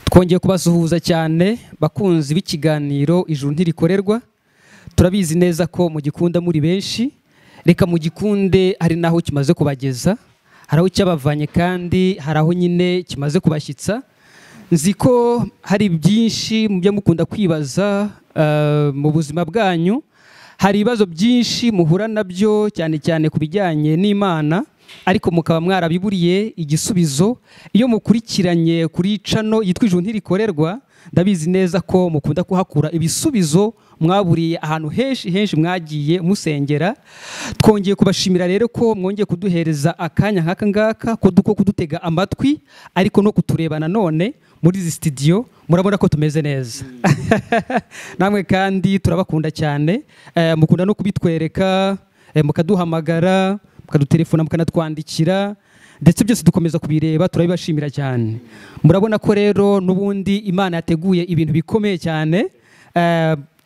twongeye kubasuhuza cyane bakunzi b'ikiganiro ijuru ntirikorerwa. Turabizi neza ko mugikunda muri benshi, reka mugikunde hari naho kimaze kubageza, hari aho cyabavanye kandi hari aho nyine kimaze kubashyitsa. Nzi ko hari byinshi mu byo mukunda kwibaza mu buzima bwanyu, hari ibibazo byinshi muhura nabyo cyane cyane ku bijyanye n'Imana, ariko mukaba mwarabiburiye igisubizo. Iyo mukurikiranye kuri channel yitwa ijuru ntirikorerwa, ndabizi neza ko mukunda kuhakura ibisubizo mwaburiye ahantu henshi mwagiye musengera. Twongeye kubashimira rero ko mwongeye kuduhereza akanya nk'aka ngaka ko kudutega amatwi, ariko no kutureba nanone muri izi studio. Murabona ko tumeze neza. Namwe kandi turabakunda cyane, mukunda no kubitwereka, mukaduhamagara, mukadutelefona, mukanatwandikira, ndetse byose dukomeza kubireba, turabibashimira cyane. Murabona ko rero n'ubundi Imana yateguye ibintu bikomeye cyane.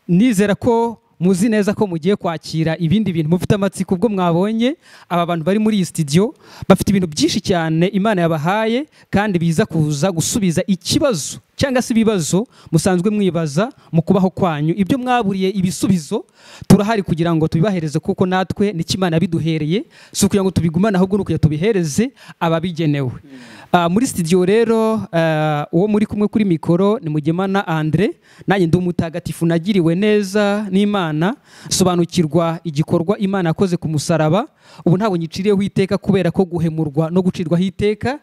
Nizera ko muzi neza ko mugiye kwakira ibindi bintu mufite amatsiko. Ubwo mwabonye aba bantu bari muri iyi studio bafite ibintu byinshi cyane Imana yabahaye, kandi biza kuza gusubiza ikibazo cyangwa se ibibazo musanzwe mwibaza mu kubaho kwanyu. Ibyo mwaburiye ibisubizo turahari kugira ngo tubibahereze, kuko natwe ni Imana yabiduhereye, si ukugira ngo tubigumane, ahubwo nuko tubihereze ababigenewe. Muri studio rero uwo muri kumwe kuri mikoro ni Mugemana Andre, nanjye ndi umutagatifu nagiriwe neza n'Imana, sobanukirwa igikorwa Imana yakoze ku musaraba. Ubu ntabwo nyiciriyeho iteka, kubera ko guhemurwa no gucirwaho iteka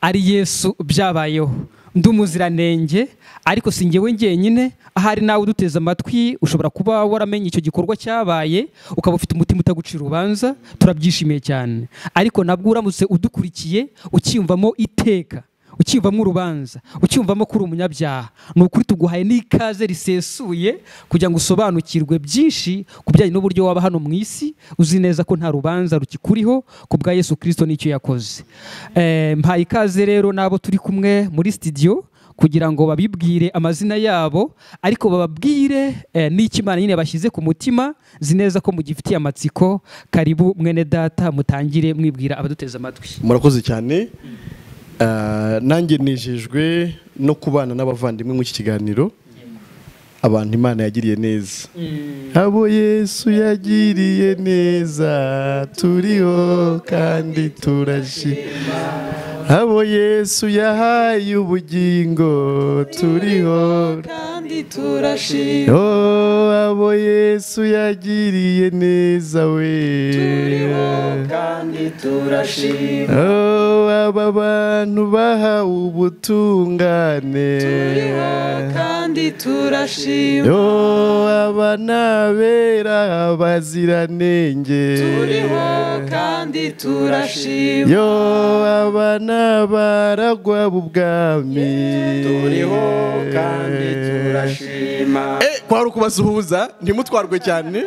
ari Yesu byabayeho. Ndi umuziranenge, ariko si njyewe njyenyine. Ahari nawe uduteze amatwi ushobora kuba waramenye icyo gikorwa cyabaye, ukaba ufite umutima utagucira urubanza, turabyishimiye cyane. Ariko nabwo uramutse udukurikiye ukiyumvamo iteka, ukiyumvamo urubanza, ukiyumvamo kuri umunyabyaha, ni ukuri tuguhaye n'ikaze risesuye kugira ngo usobanukirwe byinshi ku bijyanye n'uburyo waba hano mu isi, uzi neza ko nta rubanza rukikuriho ku bwa Yesu Kristo n'icyo yakoze. Mpaye ikaze rero n'abo turi kumwe muri studio kugira ngo babibwire amazina yabo, ariko bababwire n'icyo Imana nyine bashyize ku mutima. Zi neza ko mugifitiye amatsiko. Karibu mwene data, mutangire mwibwira abaduteze amatwi. Murakoze cyane. Nanjye nejejwe no kubana n'abavandimwe mu iki kiganiro, abantu Imana yagiriye neza. Abo Yesu yagiriye neza, turiho kandi turashima. Abo Yesu yahaye ubugingo, turiho kandi turashima. Abo Yesu yagiriye neza we, turiho kandi turashima. Aba bantu bahawe ubutungane, turiho kandi turashima. Aba n'abera abaziranenge, turiho kandi turashima. Aba n'abaragwa b'ubwami, turiho kandi turashima. Kwari ukubasuhuza, ntimutwarwe cyane.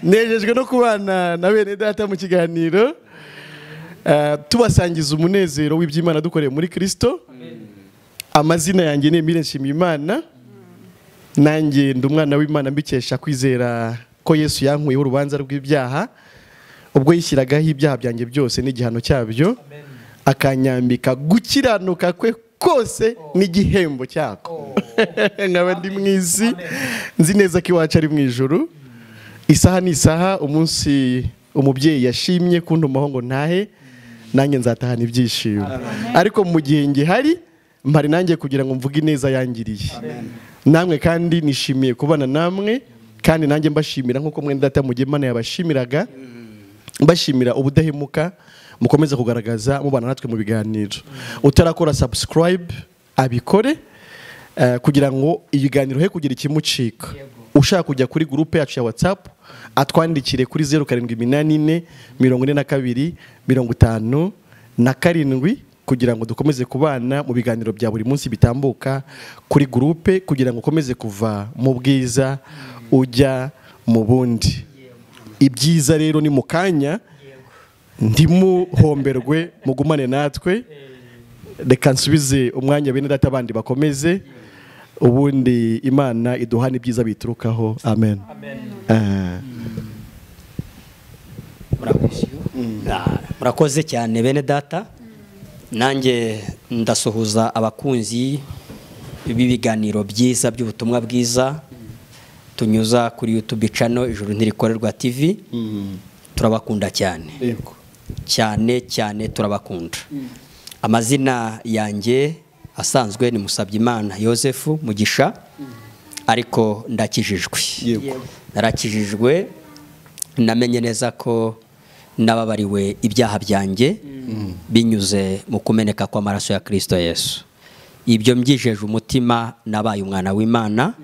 Nejejwe no kubana na bene data mu kiganiro, tubasangiza umunezero w'iby'Imana dukoreye muri Kristo. Amazina yanjye ni Emile Nshimiyimana, nanjye ndi umwana w'Imana mbikesha kwizera ko Yesu yankuyeho urubanza rw'ibyaha ubwo yishyiragaho ibyaha byanjye byose n'igihano cyabyo, akanyambika gukiranuka kwe kose n'igihembo cyako. Nkaba ndi mu isi, nzi neza ko iwacu ari mu ijuru. Isaha n'isaha, umunsi umubyeyi yashimye kuntumaho ngo ntahe, nanjye nzatahana ibyishimo. Ariko mu gihe ngihari, mpari nanjye kugira ngo mvuge neza yangiriye. Namwe kandi nishimiye kubana namwe, kandi nanjye mbashimira nk'uko mwene data Mugemana yabashimiraga, mbashimira ubudahemuka mukomeza kugaragaza mubana natwe mu biganiro. Utarakora subscribe abikore, kugira ngo ibiganiro he kugira ikimucika. Ushaka kujya kuri groupe yacu ya WhatsApp, atwandikire kuri 0784 42 57 kugira ngo dukomeze kubana mu biganiro bya buri munsi bitambuka kuri groupe, kugira ngo ukomeze kuva mu bwiza ujya mu bundi. Ibyiza rero ni mukanya, ndimuhomberwe, mugumane natwe. Reka nsubize umwanya bene data abandi bakomeze, ubundi Imana iduhana ibyiza biturukaho. Amen. Murakoze cyane bene data. nanjye ndasuhuza abakunzi b'ibiganiro byiza by'ubutumwa bwiza tunyuza kuri YouTube channel Ijuru Ntirikorerwa TV. Turabakunda cyane cyane turabakunda. Amazina yanjye asanzwe ni Musabyimana Yosefu Mugisha, ariko ndakijijwe. Narakijijwe, namenye neza ko nababariwe ibyaha byanjye binyuze mu kumeneka kw'amaraso ya Kristo Yesu. Ibyo mbyijeje umutima, nabaye umwana w'Imana,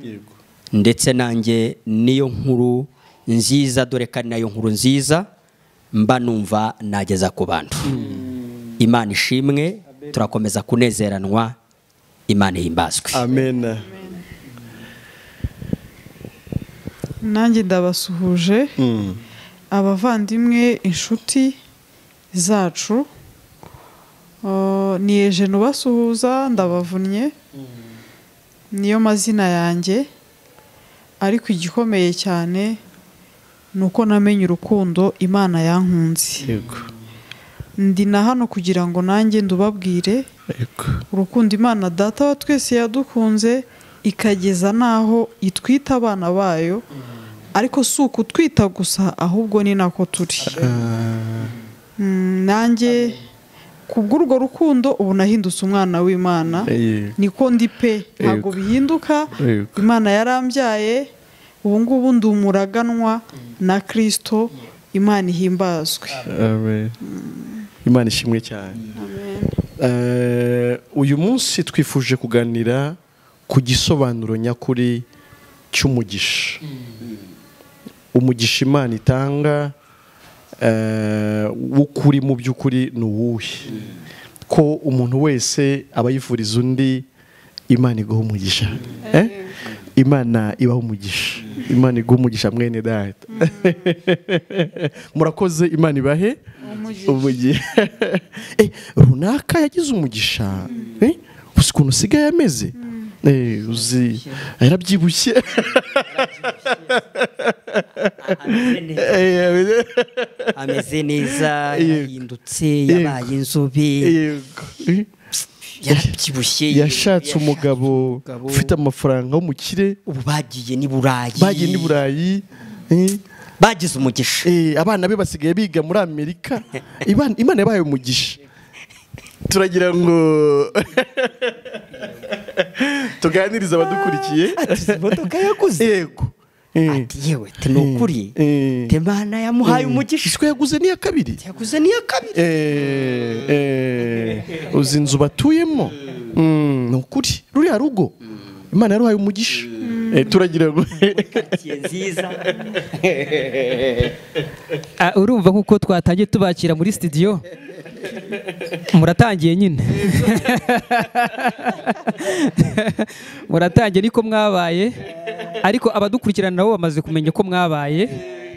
ndetse nanjye niyo nkuru nziza, dore kandi nayo nkuru nziza mba numva nageza ku bantu. Imana ishimwe, turakomeza kunezeranwa, Imana ihimbazwe. Amen. Nanjye ndabasuhuje abavandimwe, inshuti zacu, ni Eugene ubasuhuza, ndabavunnye, niyo mazina yanjye, ariko igikomeye cyane ni uko namenye urukundo Imana yankunze. Ndi na hano kugira ngo nanjye ndubabwire urukundo Imana Data wa twese yadukunze, ikageza naho itwita abana bayo, ariko si ukutwita gusa, ahubwo ni nako turi. Nanjye kubw'urwo rukundo ubu nahindutse umwana w'Imana, niko ndi pe, ntabwo bihinduka. Imana yarambyaye, ubu ngubu ndi umuraganwa na Kristo. Imana ihimbazwe. Imana ishimwe cyane. Uyu munsi twifuje kuganira ku gisobanuro nyakuri cy'umugisha. Umugisha Imana itanga w'ukuri mu by'ukuri ni uwuhe? Ko umuntu wese aba yifuriza undi Imana iguha umugisha. Imana ibaha umugisha. Imana iguha umugisha mwene data. Murakoze, Imana ibahe umugisha. Runaka yagize umugisha, uzi ukuntu usigaye ameze, uzi yarabyibushye, ameze neza, yahindutse, yabaye inzobe, yarabyibushye, yashatse umugabo ufite amafaranga w'umukire, ubu bagiye ni Burayi, bagize umugisha. Abana be basigaye biga muri Amerika. Imana yabaye umugisha. Turagira ngo tuganirize abadukurikiye. Imodoka yaguze. Yego. Ati yewe tenukuri, Imana yamuhaye umugisha. Ishwe yaguze niya kabiri. Yaguze niya kabiri. Uzi inzu batuyemo. Nukuri ruriya rugo Imana yaruhaye umugisha. Turagira ngo nziza. Urumva nkuko twatangiye tubakira muri studio, muratangiye nyine. Muratangiye niko mwabaye, ariko abadukurikirana nabo bamaze kumenya ko mwabaye.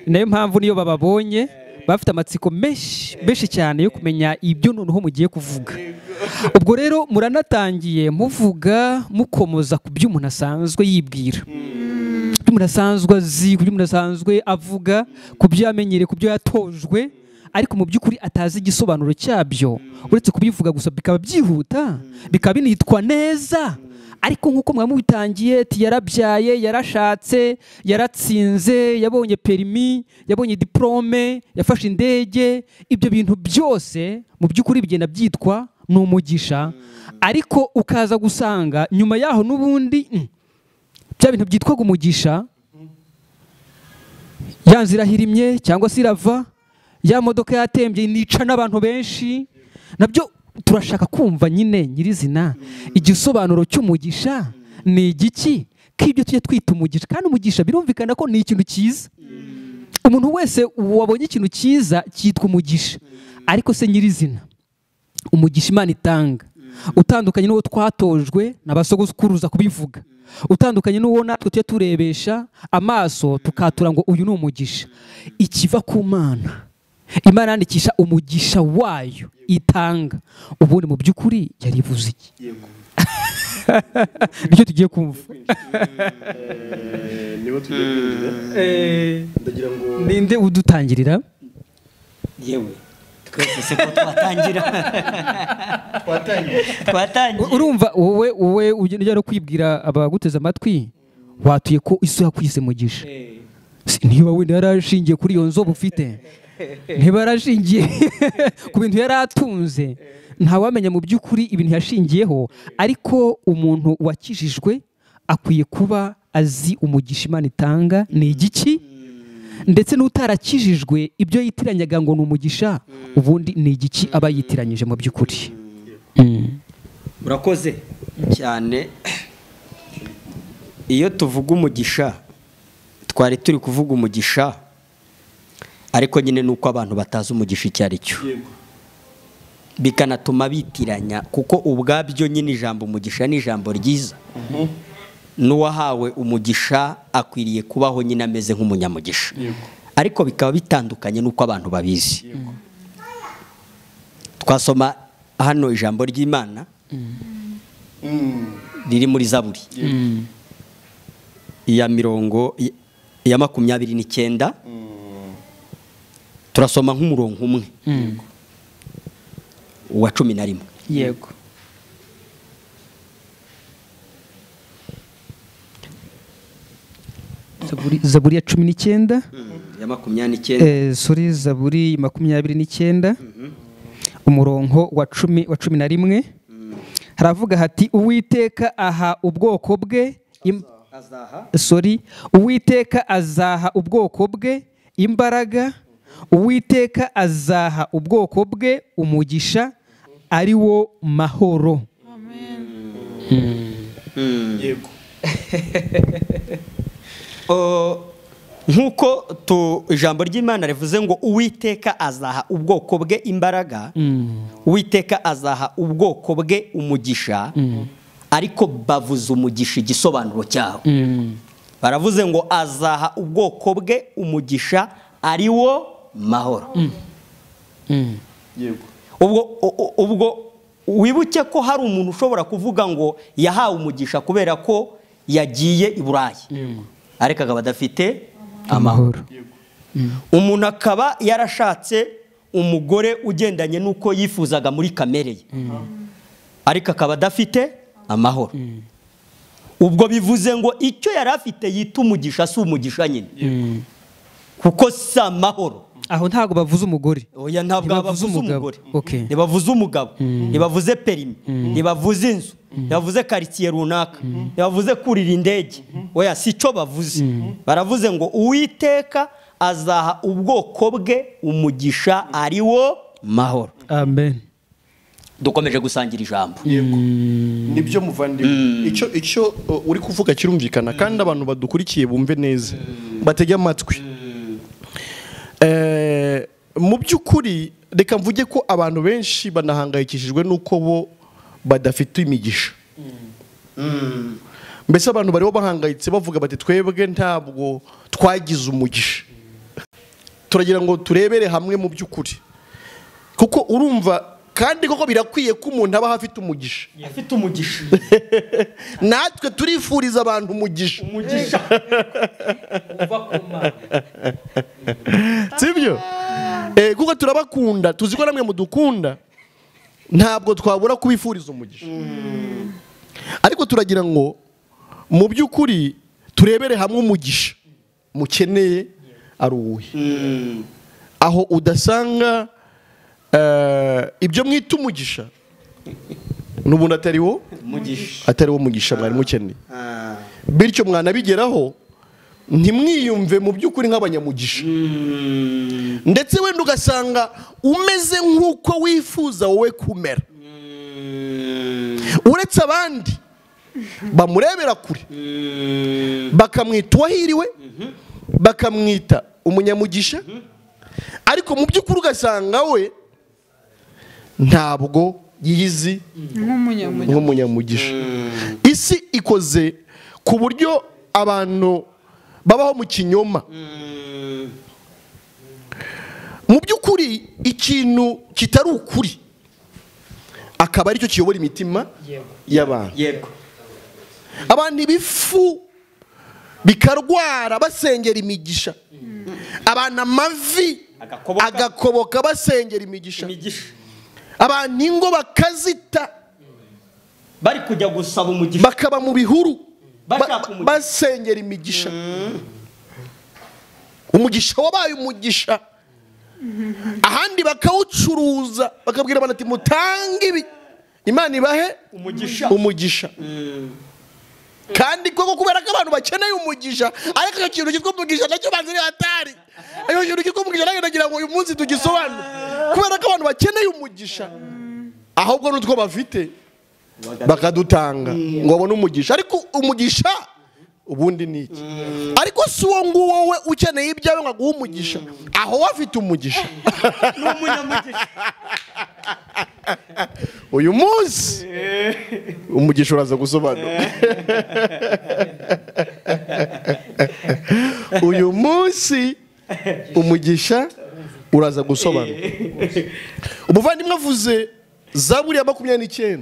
Nayo mpamvu niyo bababonye bafite amatsiko menshi cyane yo kumenya ibyo noneho mugiye kuvuga. Ubwo rero muranatangiye muvuga mukomoza ku byo umuntu asanzwe yibwira, ku byo umuntu asanzwe azi, ku byo umuntu asanzwe avuga, ku byo yamenyereye, ku byo yatojwe, ariko mu by'ukuri atazi igisobanuro cyabyo. Uretse kubivuga gusa bikaba byihuta, bikaba binitwa neza, ariko nk'uko mwamubitangiye ati yarabyaye, yarashatse, yaratsinze, yabonye perimi, yabonye diplome, yafashe indege, ibyo bintu byose mu by'ukuri bigenda byitwa ni umugisha. Ariko ukaza gusanga nyuma yaho n'ubundi bya bintu byitwaga umugisha, ya nzira hirimye cyangwa se irava, ya modoka yatembye nica n'abantu benshi, nabyo turashaka kumva nyine nyirizina igisobanuro cy'umugisha ni igiki, k'ibyo tujye twita umugisha. Kandi umugisha birumvikana ko ni ikintu cyiza, umuntu wese wabonye ikintu cyiza cyitwa umugisha. Ariko se nyirizina umugisha Imana itanga utandukanye n'uwo twatojwe n'abasogokuruza kubivuga, utandukanye n'uwo natwe tujya turebesha amaso tukatura ngo uyu ni umugisha. Ikiva ku Mana, Imana yandikisha umugisha wayo itanga, ubundi mu by'ukuri yarivuze iki? Nicyo tugiye kumva. ndagira ngo ninde udutangirira? Yewe twese siko twatangira urumva wowe ujya no kwibwira abaguteza amatwi watuye ko isi yakwise mugisha niba wenda yarashingiye kuri iyo nzobe ufite niba yarashingiye ku bintu yari atunze ntawamenya mu by'ukuri ibintu yashingiyeho, ariko umuntu wakijijwe akwiye kuba azi umugisha Imana itanga ni igiki, ndetse n'utarakijijwe ibyo yitiranyaga ngo ni umugisha ubundi ni igiki aba yitiranyije mu by'ukuri. Urakoze cyane. Iyo tuvuga umugisha twari turi kuvuga umugisha, ariko nyine nuko abantu batazi umugisha icyo ari cyo, bikanatuma bitiranya, kuko ubwabyo nyine ijambo umugisha ni ijambo ryiza. N'uwahawe umugisha akwiriye kubaho nyine ameze nk'umunyamugisha, ariko bikaba bitandukanye nuko abantu babizi. Twasoma hano ijambo ry'Imana riri muri Zaburi ya 29, turasoma nk'umurongo umwe wa 11. Yego. Zaburi ya 19 ya 29. Sorry, Zaburi 29 umurongo wa 11 haravuga hati Uwiteka aha ubwoko bwe Uwiteka azaha ubwoko bwe imbaraga, Uwiteka azaha ubwoko bwe umugisha ari wo mahoro. Yego. Nkuko ijambo ry'Imana rivuze ngo Uwiteka azaha ubwoko bwe imbaraga, Uwiteka azaha ubwoko bwe umugisha, ariko bavuze umugisha igisobanuro cyawo. Baravuze ngo azaha ubwoko bwe umugisha ari wo mahoro. Yego. Ubwo wibuke ko hari umuntu ushobora kuvuga ngo yahawe umugisha kubera ko yagiye i Burayi, ariko akaba adafite amahoro. Umuntu akaba yarashatse umugore ugendanye nuko yifuzaga muri kamere ye, ariko akaba adafite amahoro. Ubwo bivuze ngo icyo yari afite yita umugisha si umugisha nyine, kuko si amahoro. Aho ntago bavuze umugore. Oya, ntabwo bavuze umugore. Okay. Ntibavuze umugabo, ntibavuze perimi, ntibavuze inzu, ntibavuze quartier runaka, ntibavuze kurira indege. Oya, si cyo bavuze. Baravuze ngo Uwiteka azaha ubwoko bwe umugisha ari wo mahoro. Amen. Dukomeje gusangira ijambo. Yego. Nibyo muvandimwe. Icyo uri kuvuga kirumvikana, kandi abantu badukurikiye bumve neza, batege amatwi. Mu by'ukuri reka mvuge ko abantu benshi banahangayikishijwe nuko bo badafite imigisha. Mbese abantu bariho bahangayitse bavuga bati twebwe ntabwo twagize umugisha. Turagira ngo turebere hamwe mu by'ukuri, kuko urumva kandi koko birakwiye ko umuntu aba afite umugisha. Afite umugisha. Natwe turifuriza abantu umugisha. Umugisha. Uva ku Mana. Sibyo? Kuko turabakunda, tuzi ko namwe mudukunda, ntabwo twabura kubifuriza umugisha. Ariko turagira ngo mu by'ukuri turebere hamwe umugisha mukeneye ari uwuhe. Aho udasanga ibyo mwita umugisha n'ubundi atari wo mugisha mwari mukeneye, bityo mwanabigeraho ntimwiyumve mu by'ukuri nk'abanyamugisha, ndetse wenda ugasanga umeze nk'uko wifuza wowe kumera, uretse abandi bamurebera kure bakamwita uwahiriwe, bakamwita umunyamugisha, ariko mu by'ukuri ugasanga we ntabwo yizi nk'umunyamugisha. Isi ikoze ku buryo abantu babaho mu kinyoma. Mu by'ukuri ikintu kitari ukuri akaba aricyo kiyobora imitima y'abantu. Abantu ibifu bikarwara basengera imigisha, abantu amavi agakoboka basengera imigisha. Abantu ingo bakazita bari kujya gusaba umugisha, bakaba mu bihuru basengera imigisha. Umugisha wabaye umugisha, ahandi bakawucuruza bakabwira abantu ati mutange ibi Imana ibahe umugisha. Kandi koko kubera ko abantu bakeneye umugisha, ariko icyo kintu cyitwa umugisha nacyo banzire hatari. Ayo kintu cyitwa umugisha nagira ngo uyu munsi tugisobanure, kubera ko abantu bakeneye umugisha ahubwo n'utwo bafite bakadutanga ngo babone umugisha. Ariko umugisha ubundi ni iki? Ariko si uwo nguwo we ukeneye ibyawe ngo aguhe umugisha, aho wafite umugisha n'umunyamugisha. Uyu munsi umugisha uraza gusobanura. Uyu munsi umugisha uraza gusobanura. Umuvandimwe avuze Zaburi ya 29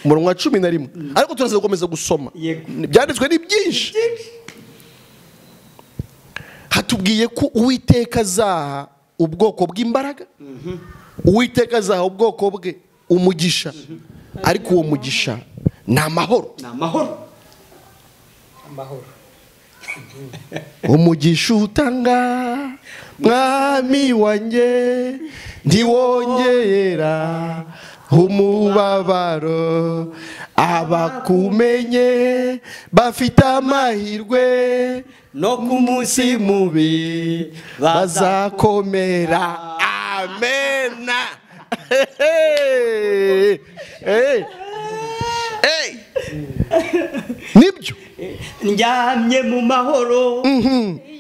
umurongo wa 11, ariko turaza gukomeza gusoma. Byanditswe ni byinshi. Hatubwiye ko Uwiteka azaha ubwoko bw'imbaraga, Uwiteka azaha ubwoko bwe umugisha, ariko uwo mugisha ni amahoro. Umugisha utanga mwami wanjye ntiwongera umubabaro, abakumenye bafite amahirwe no ku munsi mubi bazakomera. Amena. Nibyo njyamye mu mahoro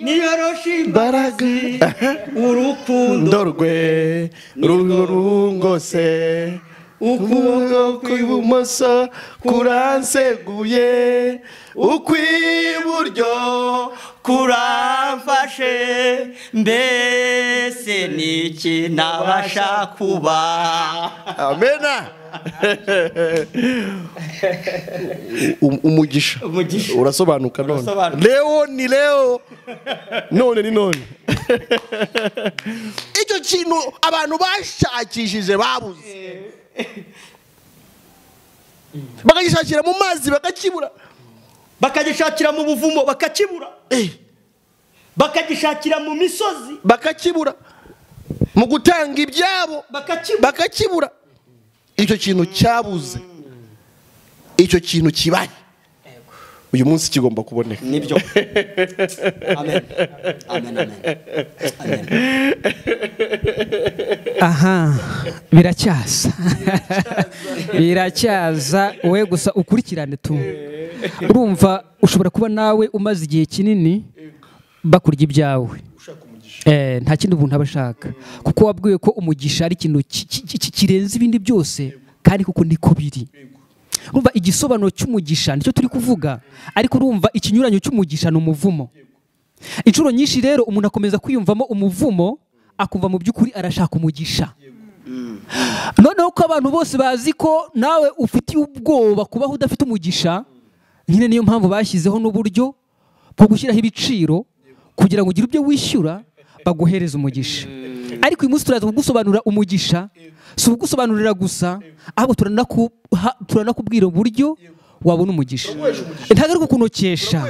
niyoroshe imbaraga, urukundo rwe rurungose, ukuboko kw'ibumoso kuranseguye, ukw'iburyo kuramfashe, mbese niki nabasha kuba. Amena. Umugisha urasobanuka none. Leo ni leo, none ni none. Icyo kintu abantu bashakishije babuze, bakagishakira mu mazi bakakibura, bakagishakira mu buvumo bakakibura, bakagishakira mu misozi bakakibura, mu gutanga ibyabo bakakibura. Icyo kintu cyabuze, icyo kintu kibaye, uyu munsi kigomba kuboneka. Nibyo. Amen. Amen, amen. Amen. Aha, biracyaza. Biracyaza, wowe gusa ukurikirane tu. Urumva ushobora kuba nawe umaze igihe kinini bakurya ibyawe. Nta kindi umuntu aba ashaka, kuko wabwiwe ko umugisha ari ikintu kirenze ibindi byose, kandi kuko niko biri. Urumva igisobanuro cy'umugisha nicyo turi kuvuga, ariko urumva ikinyuranyo cy'umugisha ni umuvumo. Inshuro nyinshi rero umuntu akomeza kwiyumvamo umuvumo, akumva mu by'ukuri arashaka umugisha. Noneho ko abantu bose bazi ko nawe ufitiye ubwoba kubaho udafite umugisha, nyine niyo mpamvu bashyizeho n'uburyo bwo gushyiraho ibiciro kugira ngo ugire ibyo wishyura baguhereza umugisha. Ariko uyu munsi turaza kugusobanurira umugisha, si ugusobanurira gusa, ahubwo turanakubwira uburyo wabona umugisha. Ntabwo ari kukunokesha,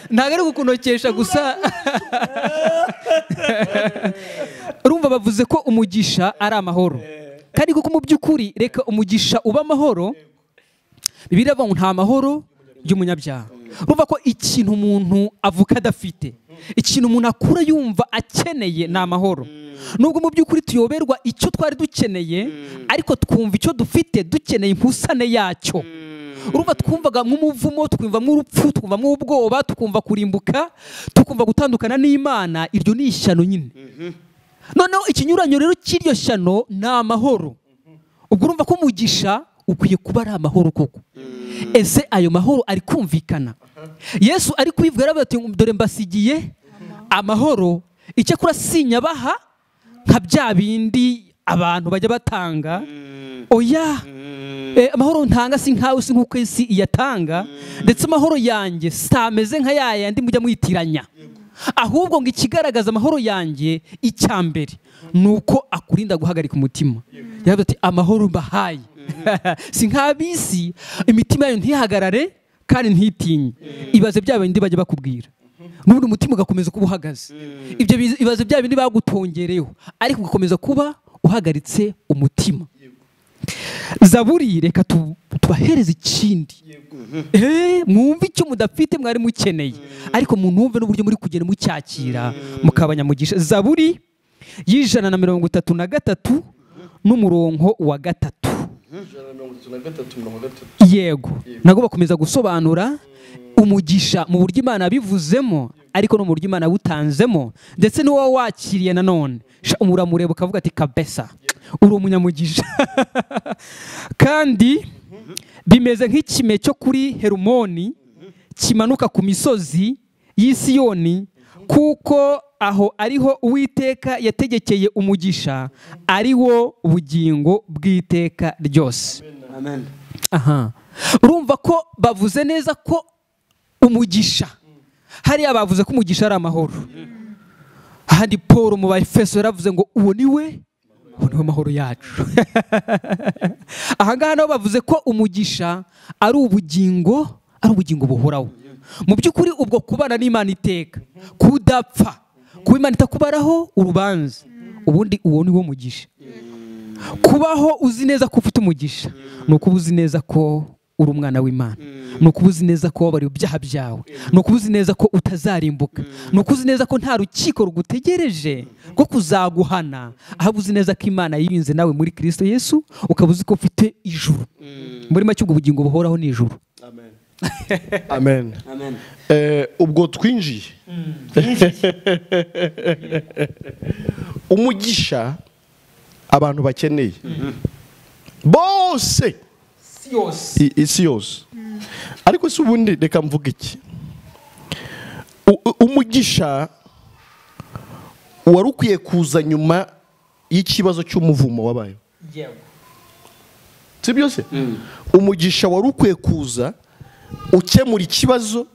ntabwo ari kukunokesha gusa. Urumva bavuze ko umugisha ari amahoro, kandi kuko mu by'ukuri reka umugisha uba amahoro, Bibiliya ivuga ngo nta mahoro y'umunyabyaha. Urumva ko ikintu umuntu avuka adafite, ikintu umuntu akura yumva akeneye ni amahoro. Nubwo mu by'ukuri tuyoberwa icyo twari dukeneye, ariko twumva icyo dufite dukeneye impusane yacyo. Urumva twumvaga nk'umuvumo, twumvamo urupfu, twumvamo ubwoba, tukumva kurimbuka, tukumva gutandukana n'Imana. Iryo ni ishyano nyine. Noneho ikinyuranyo rero cy'iryo shyano ni amahoro. Ubwo urumva ko umugisha ukwiye kuba ari amahoro koko. Ese ayo mahoro ari kumvikana? Yesu ari kubivuga aravuga ati dore mbasigiye amahoro, icyakora sinyabaha nka bya bindi abantu bajya batanga. Oya, amahoro ntanga si nkawe, si nk'uko isi iyatanga, ndetse amahoro yanjye sameze nka yayandi mujya mwitiranya. ahubwo ngo ikigaragaza amahoro yanjye icya mbere ni uko akurinda guhagarika umutima. Yavuze ati amahoro mbahaye si nk'ab'isi, imitima yayo ntihagarare kandi ntitinye. Ibaze bya bindi bajya bakubwira n'ubundi umutima ugakomeza kuba uhagaze. Ibyo ibaze bya bindi bagutongereho ariko ugakomeza kuba uhagaritse umutima. Zaburi reka tubahereze ikindi, mwumve icyo mudafite mwari mukeneye ariko mwumve n'uburyo muri kugenda mucyakira mukabanyamugisha. Zaburi y'133 n'umurongo wa 3. Yego nago bakomeza gusobanura umugisha mu buryo Imana bivuzemo ariko no mu buryo Imana butanzemo, ndetse n'uwo wakiriye nanone umuramureba ukavuga ati kabesa uri umunyamugisha. Kandi bimeze nk'ikime cyo kuri Herumoni kimanuka ku misozi y'i Siyoni, kuko aho ariho Uwiteka yategekeye umugisha, ari wo bugingo bw'iteka ryose. Amen. Aha, urumva ko bavuze neza ko umugisha, hariya bavuze ko umugisha ari amahoro. Ahandi Paul mu Baefeso yaravuze ngo uwo niwe mahoro yacu. Ahangaha nabo bavuze ko umugisha ari ubugingo buhoraho. Mu by'ukuri ubwo kubana n'Imana iteka, kudapfa, kuba Imana itakubaraho urubanza, ubundi uwo ni wo mugisha. Kubaho uzi neza ko ufite umugisha ni ukuba uzi neza ko uri umwana w'Imana, ni ukuba uzi neza ko wabariwe ibyaha byawe, ni ukuba uzi neza ko utazarimbuka, ni ukuba uzi neza ko nta rukiko rugutegereje rwo kuzaguhana, ahubwo uzi neza ko Imana yirinze nawe muri Kristo Yesu, ukaba uzi ko ufite ijuru. Muri make ubwo bugingo buhoraho ni ijuru. Amen. Amen. Ubwo twinjiye umugisha abantu bakeneye bose isi yose. Ariko si ubundi reka mvuga iki, umugisha wari ukwiye kuza nyuma y'ikibazo cy'umuvumo wabaye, si byose? Umugisha wari ukwiye kuza ukemura ikibazo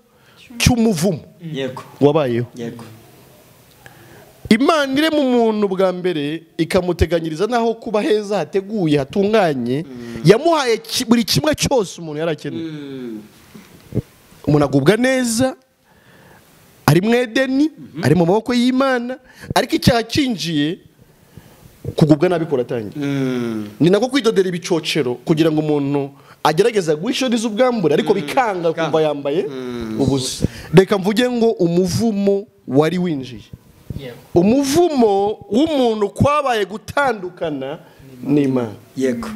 cy'umuvumo wabayeho. Imana irema umuntu bwa mbere ikamuteganyiriza naho kuba heza hateguye hatunganye, yamuhaye buri kimwe cyose umuntu yarakeneye. Umuntu agubwa neza ari mu Edeni, ari mu maboko y'Imana, ariko icyaha kinjiye kugubwa nabi kuratangira. Ni nako kwidodera ibicocero kugira ngo umuntu agerageza guhishuriza ubwambure ariko bikanga kumva yambaye ubusa. Reka mvuge ngo umuvumo wari winjiye, umuvumo w'umuntu kwabaye gutandukana n'Imana. Yego.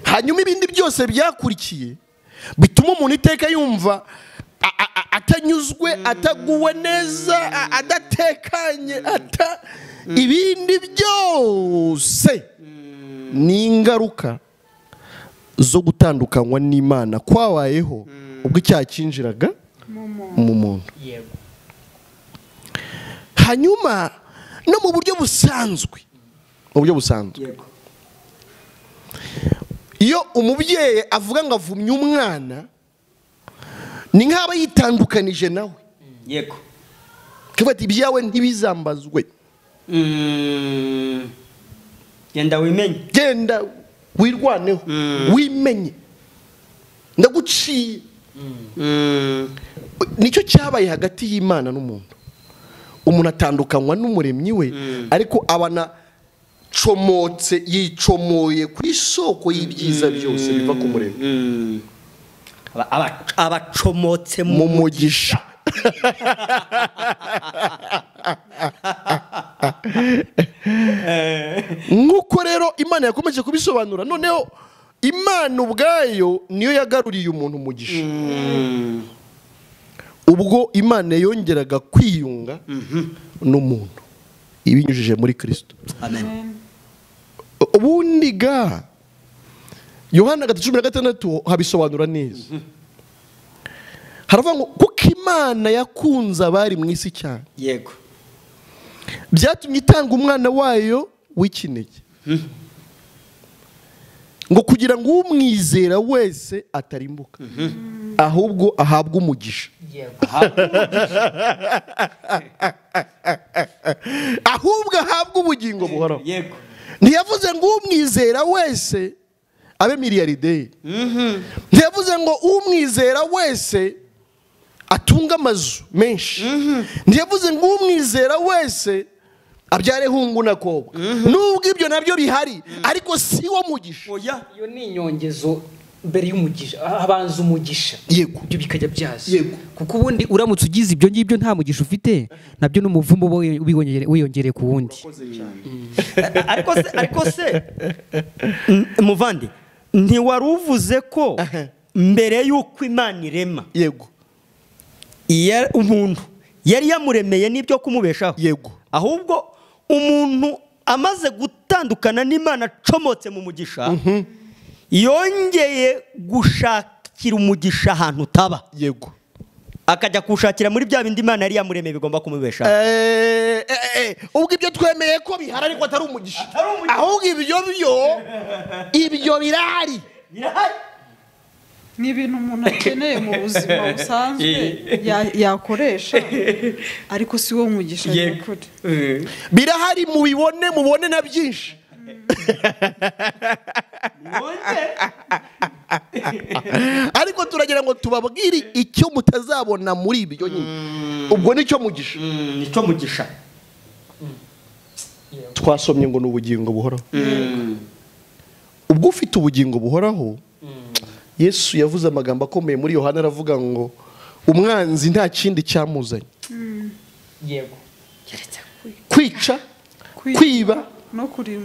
Hanyuma ibindi byose byakurikiye bituma umuntu iteka yumva atanyuzwe, ataguwe neza, adatekanye, ibindi byose ni ingaruka zo gutandukanywa n'Imana kwabayeho ubwo icyaha cyinjiraga mu muntu. Hanyuma no mu buryo busanzwe, iyo umubyeyi avuga ngo avumye umwana, ni nk'aba yitandukanije nawe. Yego. Kuvuga ati ibyawe ntibizambazwe, genda wimenye, genda wirwaneho, wimenye, ndaguciye. Nicyo cyabaye hagati y'Imana n'umuntu. Umuntu atandukanywa n'umuremyi we, ariko abana comotse, yicomoye ku isoko y'ibyiza byose biva ku muremyi. Abacomotse mu mugisha. Nk'uko rero Imana yakomeje kubisobanura, noneho Imana ubwayo niyo yagaruriye umuntu umugisha. Ubwo Imana yongeraga kwiyunga n'umuntu ibinyujije muri Kristo. Amen. Ubundi ga Yohana 16 habisobanura neza. Haravuga ngo kuko Imana yakunze abari mu isi cyane, Yego. byatumye itanga umwana wayo w'ikinege, ngo kugira ngo umwizera wese atarimbuka ahubwo ahabwa umugisha. Ahubwo ahabwa ubugingo buhoraho. Yego. Ntiyavuze ngo umwizera wese abe miliyarderi. Ntiyavuze ngo umwizera wese atunga amazu menshi. Ntiyavuze ngo umwizera wese abyare hungu na kobwa. Nubwo ibyo nabyo bihari ariko si wo mugisha. Oya. iyo ni inyongezo mbere y'umugisha, habanza umugisha. Yego. Ibyo bikajya byaza. Yego. Kuko ubundi uramutse ugize ibyo ngibyo nta mugisha ufite, nabyo n'umuvumo uba wiyongereye ku wundi. ariko se muvandi, ntiwari uvuze ko mbere y'uko Imana irema Yego. umuntu yari yamuremeye n'ibyo kumubeshaho? Yego. Ahubwo umuntu amaze gutandukana n'Imana, acomotse mu mugisha, yongeye gushakira umugisha ahantu utaba. Yego. Akajya kuwushakira muri bya bindi Imana yari yamuremeye bigomba kumubeshaho. Ubwo ibyo twemeye ko bihari ariko atari umugisha. Ahubwo ibyo birahari. ni ibintu umuntu akeneye mu buzima busanzwe yakoresha, ariko si wo mugisha nyakuri. Birahari, mubone na byinshi. Ariko turagira ngo tubabwire icyo mutazabona muri ibyo nyine. Ubwo nicyo mugisha. Nicyo mugisha. Twasomye ngo ni ubugingo buhoraho. Ubwo ufite ubugingo buhoraho, Yesu yavuze amagambo akomeye muri Yohana, aravuga ngo umwanzi nta kindi cyamuzanye. Yego. Kwica, kwiba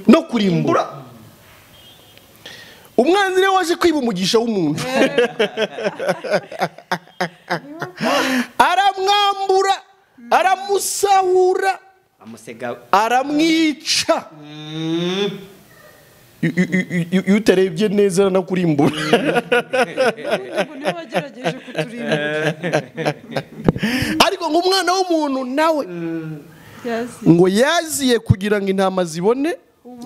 no kurimbura. Umwanzi niwe waje kwiba umugisha w'umuntu. Aramwambura, aramusahura, aramwica. Iyo utarebye neza no kurimbura. Ariko ngo umwana w'umuntu nawe ngo yaziye kugira ngo intama zibone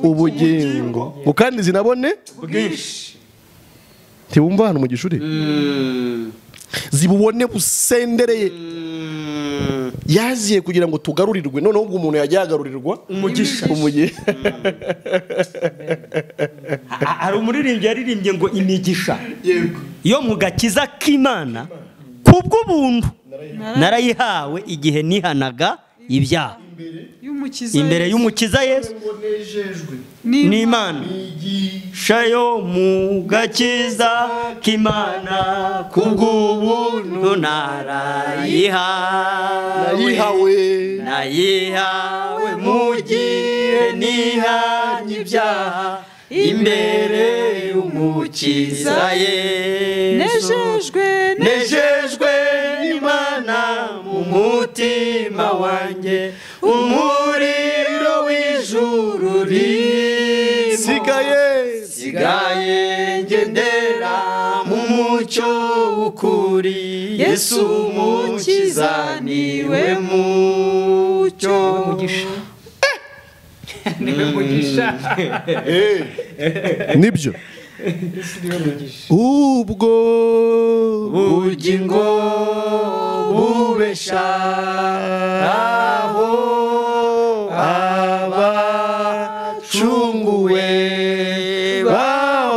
ubugingo, ngo kandi zinabone bwinshi. Ntibumva hano mu gishuri zibubone busendereye. Yaziye kugira ngo tugarurirwe, noneho ubwo umuntu yajya yagarurirwa umugisha. Hari umuririmbyi yaririmbye ngo imigisha yo mu gakiza k'Imana kubw'ubuntu narayihawe igihe nihanaga ibyaha. Imbere y'umukiza Yesu n'Imana. Shayo mu gakiza k'Imana kubw'ubuntu narayihawe mu gihe nihanye ibyaha. Imbere y'umukiza Yesu nejejwe n'Imana mu mutima wanjye. Umuriro w'ijuru sigaye ngendera mu mucyo w'ukuri. Yesu umukiza niwe mucyo. Niwe mugisha. Nibyo. Ubwo bugingo bubeshaho abacunguwe bahose,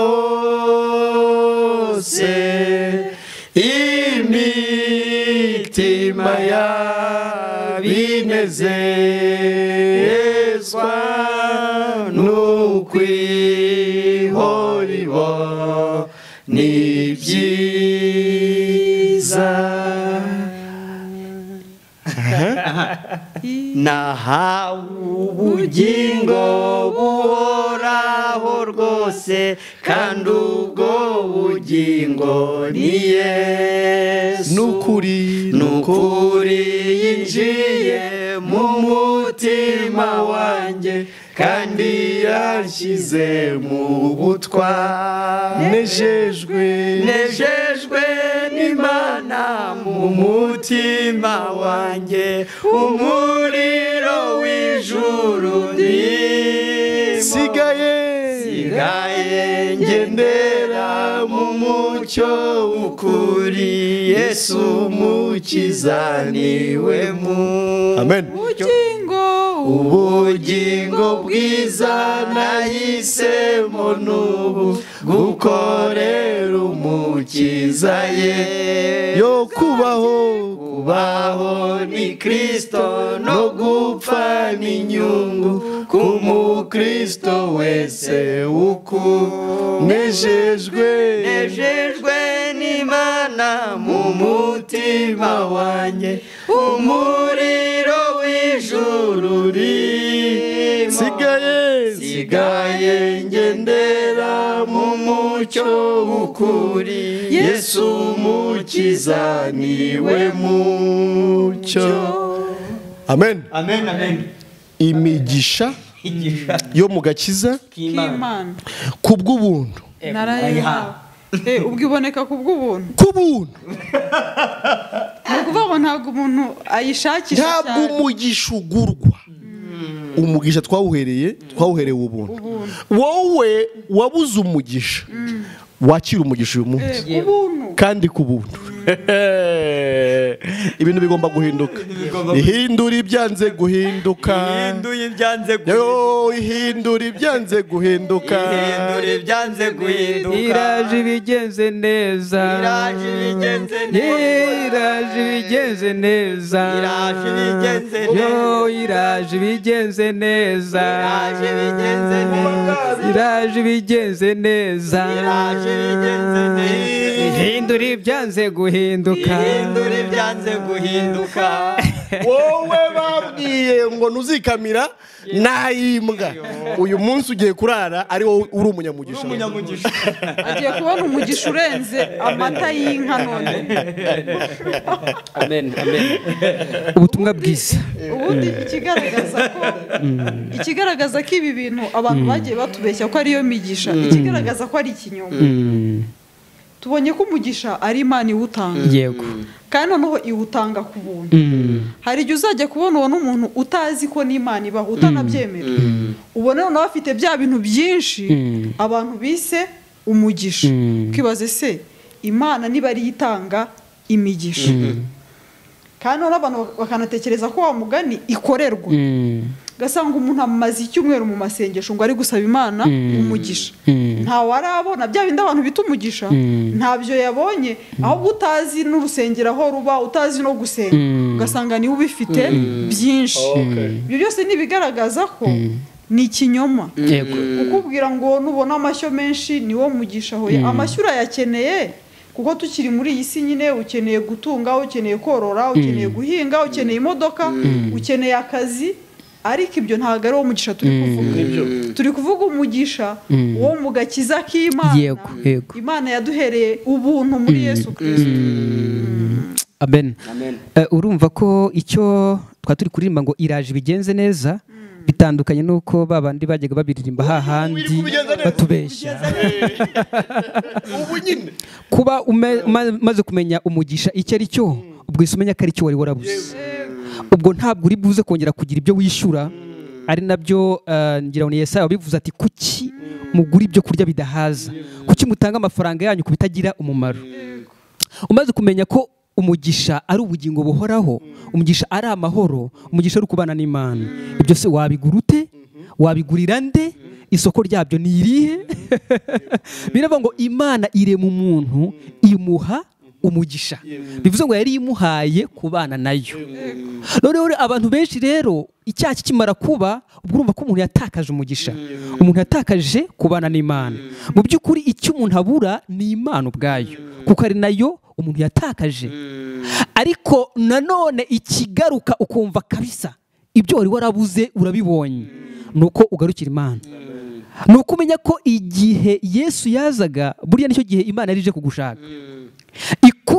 imitima yabinezezwa n'ukwihoribo ni byiza. Nahawe ubugingo buhoraho rwose, kandi ubwo bugingo ni Yesu. Nukuri yinjiye mu mutima wanjye, kandi yanshyize mu butware. Nejejwe n'Imana mu mutima wanjye. Umuriro w'ijuru sigaye sigaye ngendera mu mucyo w'ukuri, Yesu umukiza niwe mu amen. ubugingo bwiza nahisemo n'ubu gukorera umukiza ye, yo kubaho ni Kristo no gupfa ni inyungu ku mukristo wese nejejwe n'Imana mu mutima wanjye, umuriro w'ijuru urimo, sigaye ngendera mu mucyo w'ukuri, Yesu umukiza niwe mucyo. amen. Amen, amen. Imigisha yo mu gakiza k'Imana kubw'ubuntu, narayihawe. Ubwo iboneka kubw'ubuntu, kubuntu, ni ukuvuga ngo ntabwo umuntu ayishakisha cyane, ntabwo umugisha ugurwa. Umugisha twawuhereye ubuntu. Wowe wabuze umugisha, wakira umugisha uyu munsi kandi ku buntu. Ibintu bigomba guhinduka. Ihindura ibyanze guhinduka, ihindura ibyanze guhinduka, iraje ibigenze neza, iraje ibigenze neza, yo iraje ibigenze neza, iraje ibigenze neza, ihindura ibyanze guhinduka, wowe babwiye ngo ntuzikamira nayimbwa, uyu munsi ugiye kurara ari wowe uri umunyamugisha. agiye kubona umugisha urenze amata y'inka none. amen, amen. Ubutumwa bwiza. Ubundi ikigaragaza ko ibi bintu abantu bagiye batubeshya ko ariyo migisha, ikigaragaza ko ari ikinyoma. Tubonye ko umugisha ari Imana iwutanga, yego, kandi noneho iwutanga ku buntu. Hari igihe uzajya kubona uwo n'umuntu utazi ko n'Imana ibaho, utanabyemera, ubona noneho afite bya bintu byinshi abantu bise umugisha, ukibaze se Imana niba ari itanga imigisha, kandi noneho abantu bakanatekereza ko wa mugani ikorerwa, gasanga umuntu amaze icyumweru mu masengesho ngo ari gusaba Imana umugisha, ntawe arabona bya bindi abantu bita umugisha, ntabyo yabonye, ahubwo utazi n'urusengero aho ruba, utazi no gusenga, ugasanga niwe ubifite byinshi. Ibyo byose ntibigaragaza ko ni ikinyoma. Ukubwira ngo nubona amashyo menshi niwo mugisha, hoya amashyo urayakeneye, kuko tukiri muri iyi si nyine ukeneye gutunga, ukeneye korora, ukeneye guhinga, ukeneye imodoka, ukeneye akazi, ariko ibyo ntabwo ari wo mugisha turi kuvuga. Turi kuvuga umugisha wo mu gakiza k'Imana, Imana yaduhereye ubuntu muri Yesu Kristo. amen. Urumva ko icyo twa turi kuririmba ngo iraje ibigenze neza bitandukanye nuko babandi bajyaga babiririmba hahandi batubeshya. Kuba umaze kumenya umugisha icyo ari cyo, ubwo isumenya ko ari cyo wari warabuze, ubwo ntabwo uri buze kongera kugira ibyo wishyura. Ari nabyo ngira ngo Yesaya wabivuze ati, kuki mugura ibyo kurya bidahaza, kuki mutanga amafaranga yanyu ku bitagira umumaro. Umaze kumenya ko umugisha ari ubugingo buhoraho, umugisha ari amahoro, umugisha ari ukubana n'Imana, ibyo se wabigura ute? Wabigurira nde? Isoko ryabyo ni irihe? Biravuga ngo Imana irema umuntu imuha umugisha, bivuze ngo yari imuhaye kubana nayo. Noneho abantu benshi rero icyaha kikimara kuba, ubwo urumva ko umuntu yatakaje umugisha, umuntu yatakaje kubana n'Imana. Mu by'ukuri icyo umuntu abura ni Imana ubwayo, kuko ari nayo umuntu yatakaje. Ariko nanone ikigaruka ukumva kabisa ibyo wari warabuze urabibonye, nuko ugarukira Imana. Nuko umenya ko igihe Yesu yazaga, buriya nicyo gihe Imana yari ije kugushaka.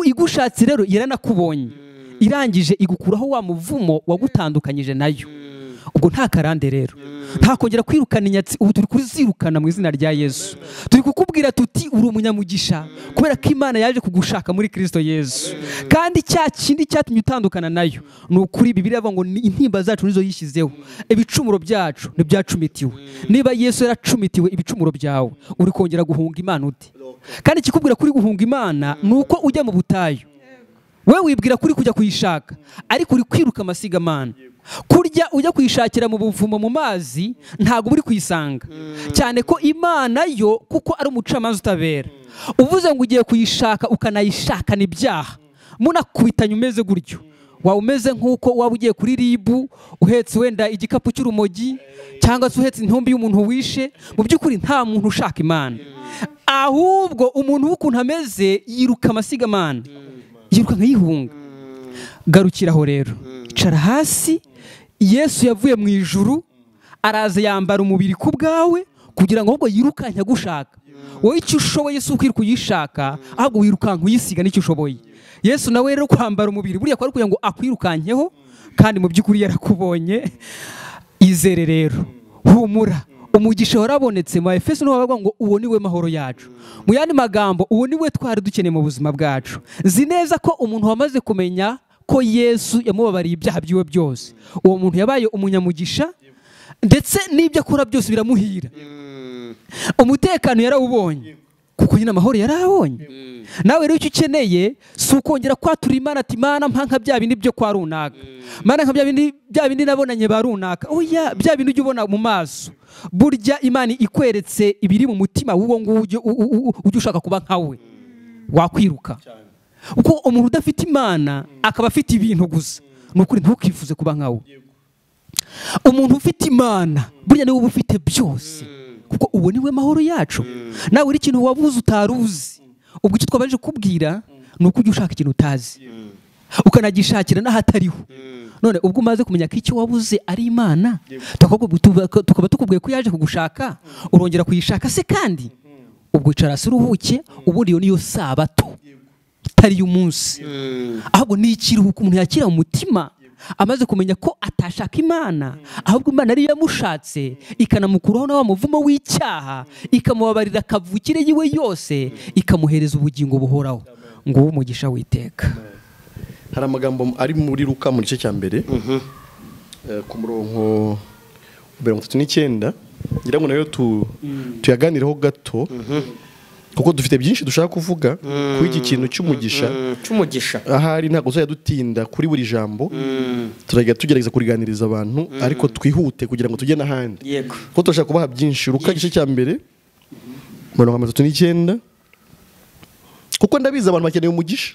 Igushatse rero yaranakubonye, irangije igukuraho wa muvumo wagutandukanyije nayo. ubwo nta karande rero, nta kongera kwirukana inyatsi, ubu turi kuzirukana mu izina rya Yesu. Turi kukubwira tuti uri umunyamugisha kubera ko Imana yaje kugushaka muri Kristo Yesu, kandi cya kindi cyatumye utandukana nayo ni ukuri Bibiliya ivuga ngo intimba zacu nizo yishyizeho, ibicumuro byacu ntibyacumitiwe. Niba Yesu yaracumitiwe ibicumuro byawe, uri kongera guhunga Imana ute? Kandi ikikubwira kuri guhunga Imana ni uko ujya mu butayu, we wibwira kuri kujya kuyishaka ariko uri kwiruka amasigamana. Kurya ujya kuyishakira mu buvumo mu mazi ntabwo uri kuyisanga, cyane ko Imana yo kuko ari umucamanza utabera. Uvuze ngo ugiye kuyishaka ukanayishakana ibyaha, munakubitanye umeze gutyo, waba umeze nk'uko waba ugiye kuri ribu uhetse wenda igikapu cy'urumogi cyangwa se uhetse intumbi y'umuntu wishe. Mu by'ukuri nta muntu ushaka Imana, ahubwo umuntu w'ukuntu ameze yiruka amasigamana, yiruka nk'iyihunga. Garukiraho rero, icara hasi. Yesu yavuye mu ijuru araza yambara umubiri ku bwawe kugira ngo ahubwo yirukanke agushaka. Wowe icyo ushoboye si ukwiruka uyishaka, ahubwo wirukanka uyisiga n'icyo ushoboye. Yesu nawe rero kwambara umubiri buriya kwari kugira ngo akwirukankeho, kandi mu by'ukuri yarakubonye. Izere rero, humura, umugisha warabonetse. Mu Efeso niho bavuga ngo uwo ni we mahoro yacu. Mu yandi magambo, uwo ni we twari dukeneye mu buzima bwacu. Zi neza ko umuntu wamaze kumenya ko Yesu yamubabariye ibyaha byiwe byose, uwo muntu yabaye umunyamugisha, ndetse n'ibyo akora byose biramuhira. Umutekano yarawubonye kuko nyine amahoro yarabonye. Nawe rero icyo ukeneye si ukongera kwatura Imana ati Mana mpa nka bya bindi byo kwa runaka, Mana nka bya bindi nabonanye ba runaka. Oya, bya bindi ujya ubona mu maso, burya Imana ikweretse ibiri mu mutima w'uwo ngujye ujya ushaka kuba nkawe, wakwiruka. Uko umuntu udafite Imana akaba afite ibintu gusa, ni ukuri ntukifuze kuba nkawe. Umuntu ufite Imana burya niwe uba ufite byose, kuko uwo niwe mahoro yacu. Nawe uri ikintu wabuze utaruzi, ubwo icyo twabaje kubwira ni uko ujya ushaka ikintu utazi ukanagishakira n'ahatariho. None ubwo umaze kumenya ko icyo wabuze ari Imana, tukaba tukubwiye ko yaje kugushaka, urongera kuyishaka se kandi ubwo icara hasi uruhuke. Ubundi iyo niyo sabato itari y'umunsi, ahubwo ni ikiruhuko umuntu yakira mu mutima amaze kumenya ko atashaka Imana, ahubwo Imana ariyo yamushatse ikanamukuraho na wa muvumo w'icyaha, ikamubabarira kavukire yiwe yose, ikamuhereza ubugingo buhoraho. Ngo umugisha witeka. Hari amagambo ari muri Luka mu gice cya mbere ku murongo 39, ngira ngo nayo tuyaganireho gato, kuko dufite byinshi dushaka kuvuga kuri iki kintu cy'umugisha. Ahari ntabwo tuzajya dutinda kuri buri jambo, turajya tugerageza kuriganiriza abantu, ariko twihute kugira ngo tujye n'ahandi, kuko turashaka kubaha byinshi. Luka igice cya mbere 39, kuko ndabizi abantu bakeneye umugisha.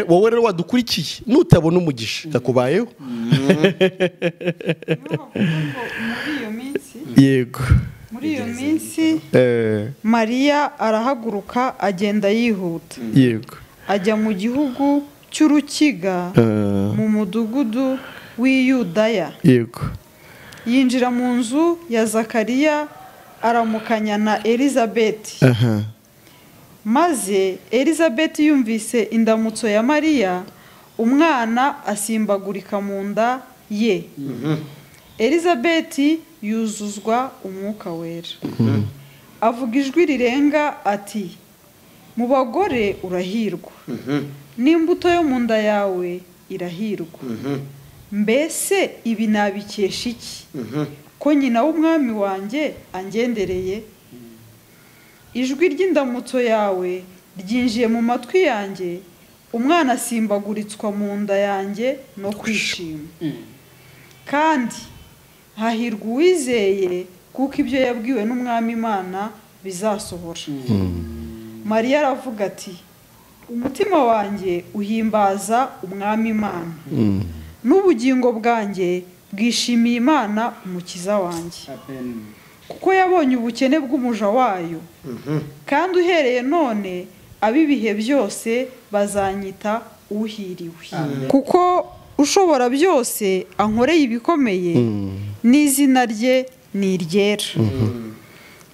Wowe rero wadukurikiye nutabona umugisha kakubayeho. Yego. Muri iyo minsi Mariya arahaguruka agenda yihuta. Yego. Ajya mu gihugu cy'urukiga mu mudugudu w'i Yudaya. Yego. Yinjira mu nzu ya Zakariya aramukanya na Elizabeti. Maze Elizabeti yumvise indamutso ya Mariya, umwana asimbagurika mu nda ye. Elizabeti yuzuzwa umwuka wera, avuga ijwi rirenga ati mu bagore urahirwa, n'imbuto yo mu nda yawe irahirwa. Mbese ibi nabikesha iki, ko nyina w'umwami wanjye angendereye? Ijwi ry'indamutso yawe ryinjiye mu matwi yanjye, umwana asimbaguritswa mu nda yanjye no kwishima. Kandi hahirwa uwizeye, kuko ibyo yabwiwe n'umwami Imana bizasohora. Mariya aravuga ati umutima wanjye uhimbaza umwami Imana, n'ubugingo bwanjye bwishimiye Imana umukiza wanjye, kuko yabonye ubukene bw'umuja wayo. Kandi uhereye none ab'ibihe byose bazanyita uhiriwe, kuko ushobora byose ankoreye ibikomeye, n'izina rye ni iryera.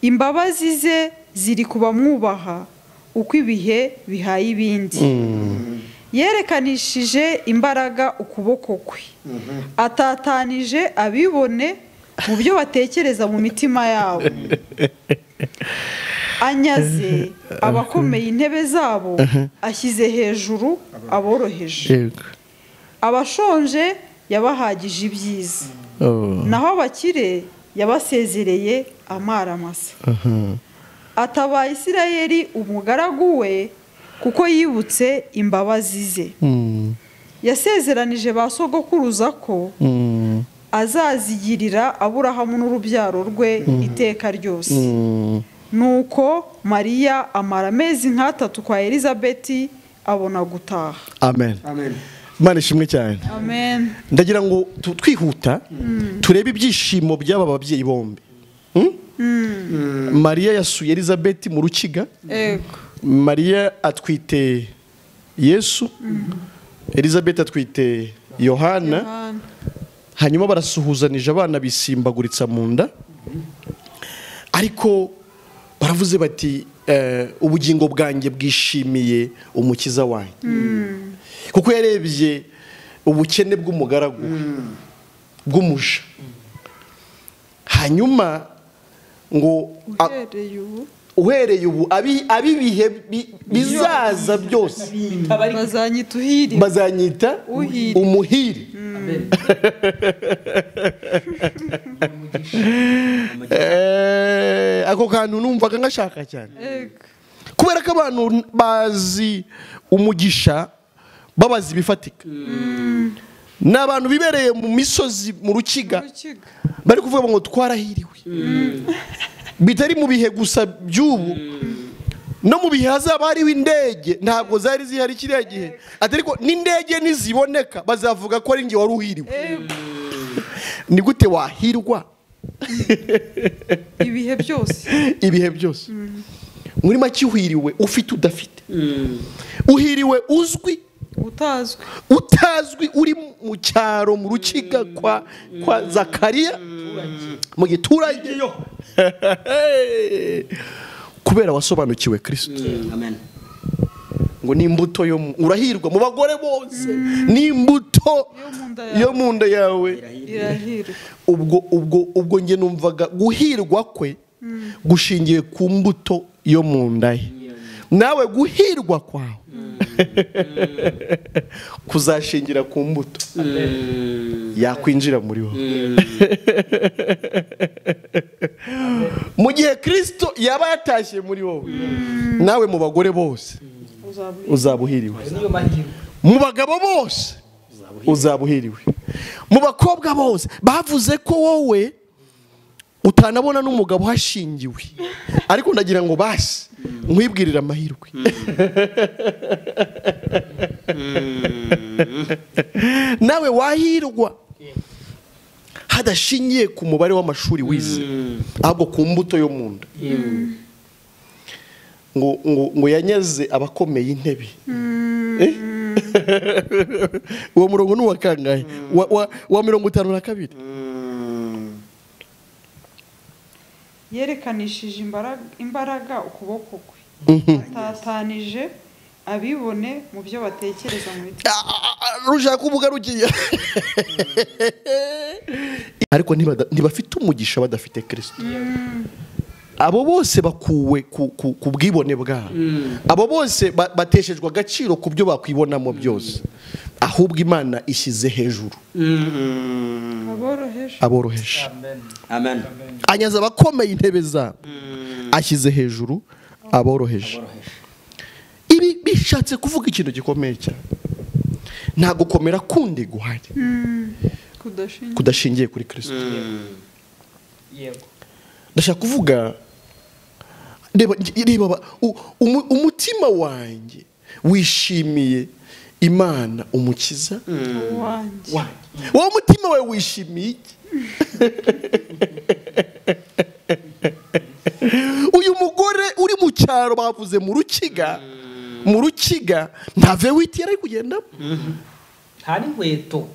Imbabazi ze ziri ku bamwubaha, uko ibihe bihaye ibindi. yerekanishije imbaraga ukuboko kwe atatanije abibone mu byo batekereza mu mitima yabo anyaze abakomeye intebe zabo ashyize hejuru aboroheje abashonje yabahagije ibyiza naho abakire yabasezereye amaramasa atabaye Isirayeli umugaragu we kuko yibutse imbabazi ze yasezeranije ba sogokuruza ko azazigirira Aburahamu n'urubyaro rwe iteka ryose nuko Mariya amara amezi nk'atatu kwa Elizabeti abona gutaha. Amen. Imana ishimwe cyane. Amen. Ndagira ngo twihuta turebe ibyishimo by'aba babyeyi bombi. Mariya yasuye Elizabeti mu rukiga. Mariya atwite Yesu, Elizabeti atwite Yohana, hanyuma barasuhuzanije abana bisimbaguritsa mu nda, ariko baravuze bati ubugingo bwanjye bwishimiye umukiza wanjye, kuko yarebye ubukene bw'umugaragu bw'umuja, hanyuma ngo uhereye ubu abibihe bizaza byose bazanyita umuhire. Ako kantu numvaga ngashaka cyane, kubera ko abantu bazi umugisha babazi ibifatika. Ni abantu bibereye mu misozi mu rukiga bari kuvuga ngo twarahiriwe, bitari mu bihe gusa by'ubu, no mu bihe hazaba hariho indege ntabwo zari zihari kiriya gihe, ariko n'indege niziboneka bazavuga ko ari njye wari uhiriwe. Ni gute wahirwa ibihe byose? Ibihe byose muri make uhiriwe ufite udafite, uhiriwe uzwi utazwi, uri mu cyaro mu rukiga kwa Zakariya mu giturage kubera wasobanukiwe Kristo. Amen. Ngo n'imbuto yo urahirwa mu bagore bose, n'imbuto yo mu nda yawe irahirwa. Ubwo nge numvaga guhirwa kwe gushingiye ku mbuto yo mu nda ye, nawe guhirwa kwawe kuzashingira ku mbuto yakwinjira muri wowe. Mu gihe Kristo yaba yatashye muri wowe, nawe mu bagore bose uzabuhiriwe, mu bagabo bose uzabuhiriwe, mu bakobwa bose. Bavuze ko wowe utanabona n'umugabo hashingiwe, ariko ndagira ngo basi nkwibwirira amahirwe. Nawe wahirwa hadashingiye ku mubare w'amashuri wize, ahubwo ku mbuto yo mu nda. ngo yanyaze abakomeye intebe. Uwo murongo n'uwa kangahe? wa 52. Yerekanishije imbaraga ukuboko kwe atatanije abibone mu byo batekereza mu mitima. Rushaka kuvuga rugiye ariko ntibafite umugisha badafite Kristo. Abo bose bakuwe ku bwibone bwabo, abo bose bateshejwe agaciro ku byo bakwibonamo byose, ahubwo Imana ishyize hejuru aboroheje. Amen. Anyaza abakomeye intebe zabo, ashyize hejuru aboroheje. Ibi bishatse kuvuga ikintu gikomeye cyane. Nta gukomera kundi guhari kudashingiye kuri Kristo. Ndashaka kuvuga, reba umutima wanjye wishimiye Imana umukiza wanjye. Wowe umutima wawe wishimiye iki? Uyu mugore uri mu cyaro bavuze mu rukiga nta vewiti yari kugendamo, hari inkweto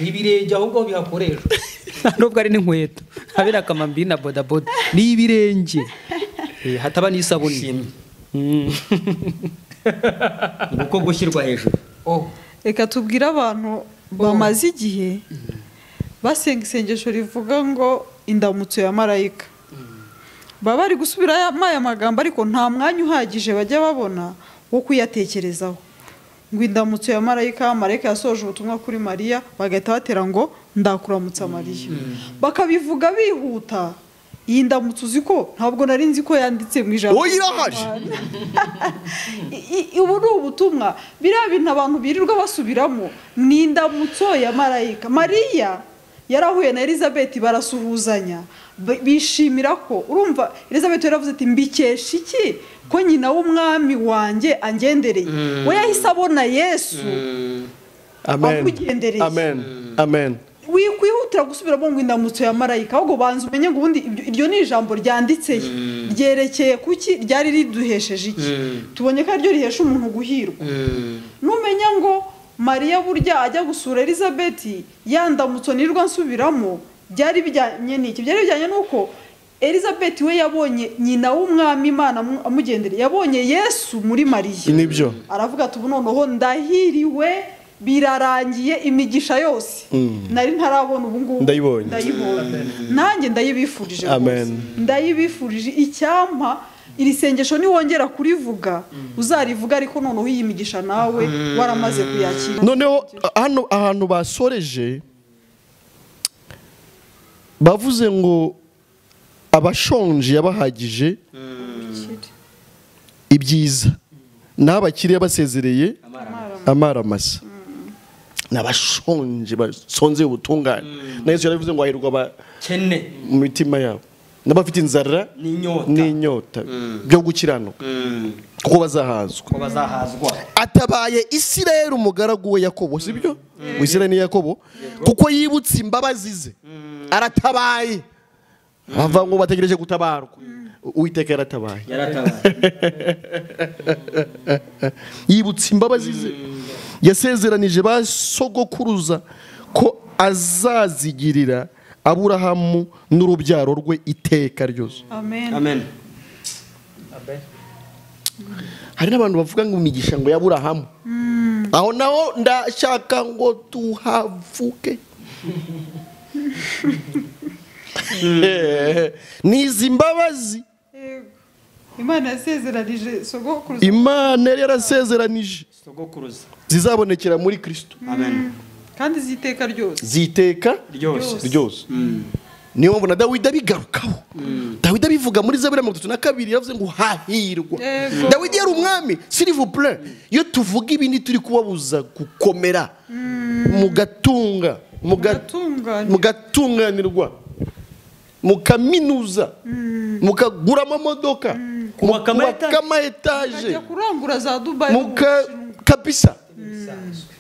n'ibirenge ahubwo bihakoreshwa, nubwo ari n'inkweto habera akamambiri na bodaboda n'ibirenge, hataba n'isabuni. Uko gushyirwa hejuru. reka tubwire abantu bamaze igihe basenga isengesho rivuga ngo indamutso ya marayika. Baba bari gusubiramo aya magambo ariko nta mwanya uhagije bajya babona wo kuyatekerezaho. Ngo indamutso ya marayika, marayika yasoje ubutumwa kuri Mariya, bagahita batera ngo ndakuramutsa Mariya. Bakabivuga bihuta. Iyi ndamutso uzi ko ntabwo nari nzi ko yanditse mu ijambo. Irahari. Ubu ni ubutumwa. Biriya bintu abantu birirwa basubiramo ni indamutso ya marayika. Mariya yarahuye na Elizabeth barasuhuzanya. Bishimira ko urumva Elizabeth yaravuze ati mbikesha iki ko nyina w'umwami wanjye angendereye. We yahise abona Yesu. Amen. Akugendereye. Amen. Amen. Wikwihutira gusubiramo ngo indamutso ya marayika, ahubwo banza umenye ngo ubundi iryo ni ijambo ryanditseye ryerekeye kuki ryari riduhesheje iki. Tubonye ko aryo rihesha umuntu guhirwa. Numenya ngo Mariya burya ajya gusura Elizabeth yandamutso nirwa nsubiramo byari bijyanye n'iki? Byari bijyanye nuko Elizabeth we yabonye nyina w'umwami Imana amugendereye, yabonye Yesu muri Mariya. Nibyo. Aravuga ati ubu noneho ndahiriwe, birarangiye, imigisha yose nari ntarabona ubu ngubu ndayibonye. Nanjye ndayibifurije. Amen. Ndayibifurije icyampa iri sengesho niwongera kurivuga uzarivuga ariko noneho iyi migisha nawe waramaze kuyakira. Noneho hano ahantu basoreje bavuze ngo abashonje yabahagije ibyiza n'abakiriya basezereye amaramasa. N'abashonje basonze ubutungane. Na Yesu yaravuze ngo ahirwa abakene mu mitima yabo n'abafite inzara n'inyota byo gukiranuka kuko bazahazwa. Atabaye Isirayeli umugaragu we Yakobo, sibyo? Isirayeli ni Yakobo kuko yibutse imbabazi ze aratabaye. Bava ngo bategereje gutabarwa, Uwiteka yaratabaye. Yibutse imbabazi ze yasezeranije ba sogokuruza ko azazigirira Aburahamu n'urubyaro rwe iteka ryose. Amen. Amen. Hari n'abantu bavuga ngo imigisha ngo y'Aburahamu. Aho naho ndashaka ngo tuhavuke. Nizi mbabazi Imana yasezeranije sogokuruza. Imana yari yarasezeranije sogokuruza zizabonekera muri Kristo. Amen. Kandi ziteka ryose. Ziteka ryose. Niyo mpamvu na Dawidi abigarukaho. Dawidi abivuga muri Zaburi 32 yavuze ngo hahirwa. Dawidi yari umwami, s'il vous plaît. Iyo tuvuga ibindi turi kubabuza gukomera mugatunga mugatunganirwa mukaminuza mukagura amamodoka mukama etaje kurangura za Dubai kabisa.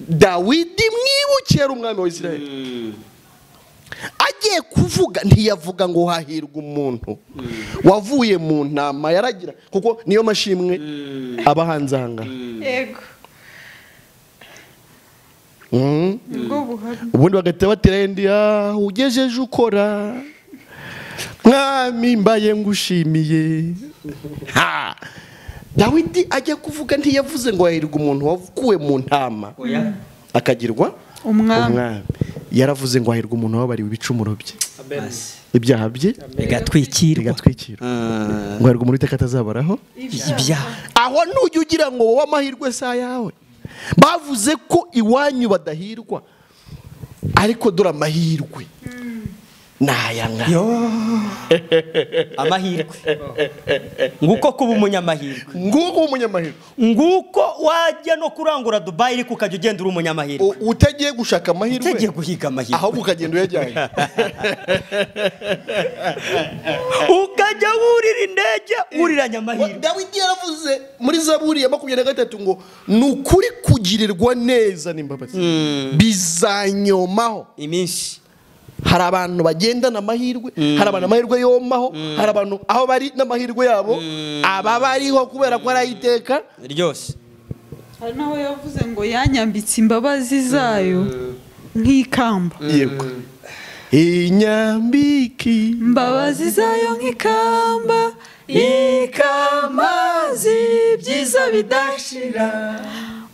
Dawidi mwibukira umwami wa Isirayeli agiye kuvuga ntiyavuga ngo hahirwa umuntu wavuye mu ntama yaragira kuko niyo mashimwe abahanzanga. Yego. Ubundi bagahita batera endi ugejeje ukora mwami mbaye ngushimiye. Dawidi ajya kuvuga ntiyavuze ngo hahirwa umuntu wavukuwe mu ntama akagirwa umwami. Yaravuze ngo hahirwa umuntu wabariwe ibicumuro bye, ibyaha bye bigatwikirwa. Ngo hahirwa umuntu Uwiteka atazabaraho ibyaha. Aho nujya ugira ngo wowe amahirwe sa yawe. Bavuze ko iwanyu badahirwa ariko dore amahirwe nayanga. Amahirwe nguko kuba umunyamahirwe, nguko wajya no kurangura Dubai ariko ukajya ugenda uri umunyamahirwe, utagiye gushaka amahirwe, utagiye guhiga amahirwe, ahubwo ukagenda uyajyanye. Ukajya wurira indege wuriranya amahirwe. Dawidi yaravuze muri Zaburi ya 23 ngo nukuri kugirirwa neza n'imbabazi bizanyomaho iminsi. Hari abantu bagendana amahirwe, hari abantu amahirwe yomaho, hari abantu aho bari n'amahirwe yabo aba bariho kubera ko arayiteka ryose. Hari naho yavuze ngo yanyambitse imbabazi zayo nk'ikamba. Yego. Inyambiki imbabazi zayo nk'ikamba, ikamazi byiza bidashira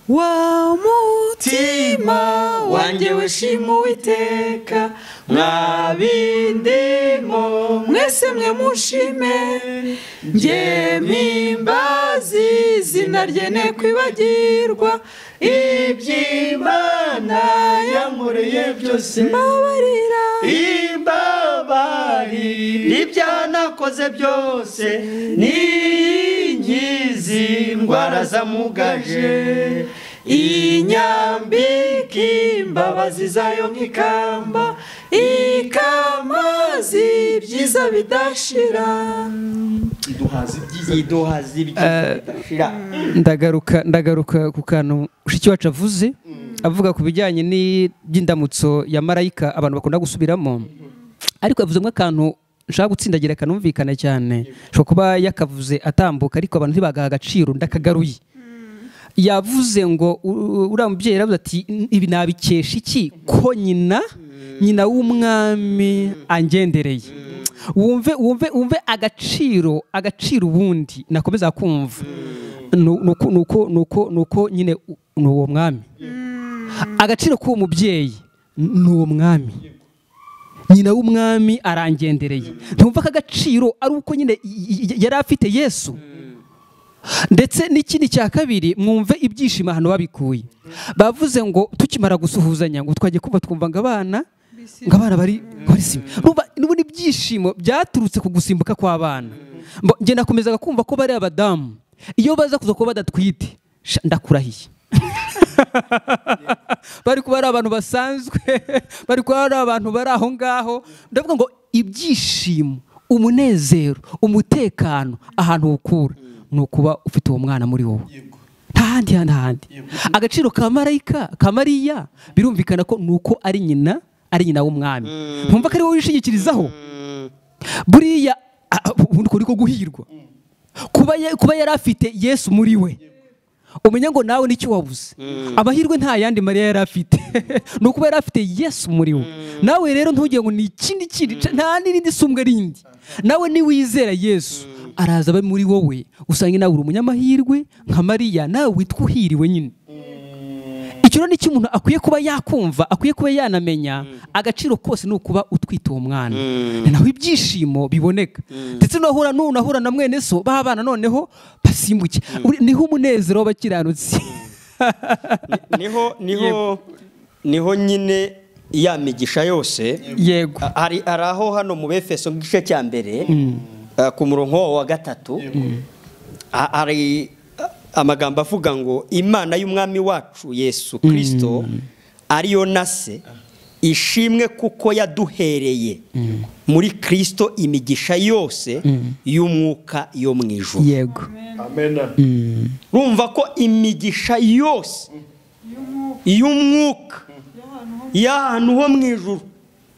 wa mutima wanjye wishima Uwiteka, mwabindimo mwese mwe mushime, njye mpimbazi izina rye ne kwibagirwa, iby'Imana yankoreye byose mbabarira, imbabarira ibyanakoze byose, n'inkizi indwara zamugaje, inyambika imbabazi zayo nk'ikamba, ikamazi ibyiza bidashira, iduhaza ibyiza bidashira. ndagaruka ku kantu ushiki wacu avuze, avuga ku bijyanye n'iby'indamutso ya marayika abantu bakunda gusubiramo, ariko yavuzemo akantu nshaka gutsindagira kanumvikana cyane, ashobora kuba yakavuze atambuka ariko abantu ntibagaha agaciro, ndakagaruye. Yavuze ngo uriya mubyeyi yaravuze ati ibi nabikesha iki ko nyina w'umwami angendereye. Wumve agaciro ubundi nakomeza kumva nuko nyine ni uwo mwami, agaciro k'uwo mubyeyi ni uwo mwami, nyina w'umwami arangendereye. Ntumva ko agaciro ari uko nyine yari afite Yesu. Ndetse n'ikindi cya kabiri, mwumve ibyishimo ahantu babikuye. Bavuze ngo tukimara gusuhuzanya ngo twagiye kumva twumva ngo abana bari n'ubundi ibyishimo byaturutse ku gusimbuka kw'abana. Njye nakomezaga kumva ko bari abadamu iyo baza kuza kuba badatwite, ndakurahiye bari kuba ari abantu basanzwe, bari kuba ari abantu bari aho ngaho. Ndavuga ngo ibyishimo, umunezero, umutekano ahantu ukura ni ukuba ufite uwo mwana muri wowe, nta handi. Agaciro ka marayika ka Mariya birumvikana ko nuko ari nyina w'umwami. Ntumva ko ari wowe wishingikirizaho buriya ubundi ko guhirwa kuba yari afite Yesu muri we. Umenya ngo nawe nicyo wabuze. Amahirwe nta yandi Mariya yari afite ni ukuba yari afite Yesu muri we. Nawe rero ntugire ngo ni ikindi kindi, nta n'irindi sumbwe rindi. Nawe niwizera Yesu araza abe muri wowe, usanga nawe uri umunyamahirwe nka Mariya, nawe witwa uhiriwe nyine. Icyo ni cyo umuntu akwiye kuba yakumva, akwiye kuba yanamenya. Agaciro kose ni ukuba utwite uwo mwana, naho ibyishimo biboneka. Ndetse nunahura na mwene so babana noneho basimbuke, niho umunezero w'abakiranutsi. niho nyine ya migisha yose. Yego, hari aho hano mu Befeso gice cya mbere ku murongo wa 3 hari amagambo avuga ngo Imana y'umwami wacu Yesu Kristo ariyo na se ishimwe kuko yaduhereye muri Kristo imigisha yose y'umwuka yo mu ijuru. yego, amen. Urumva ko imigisha yose y'umwuka y'ahantu ho mu ijuru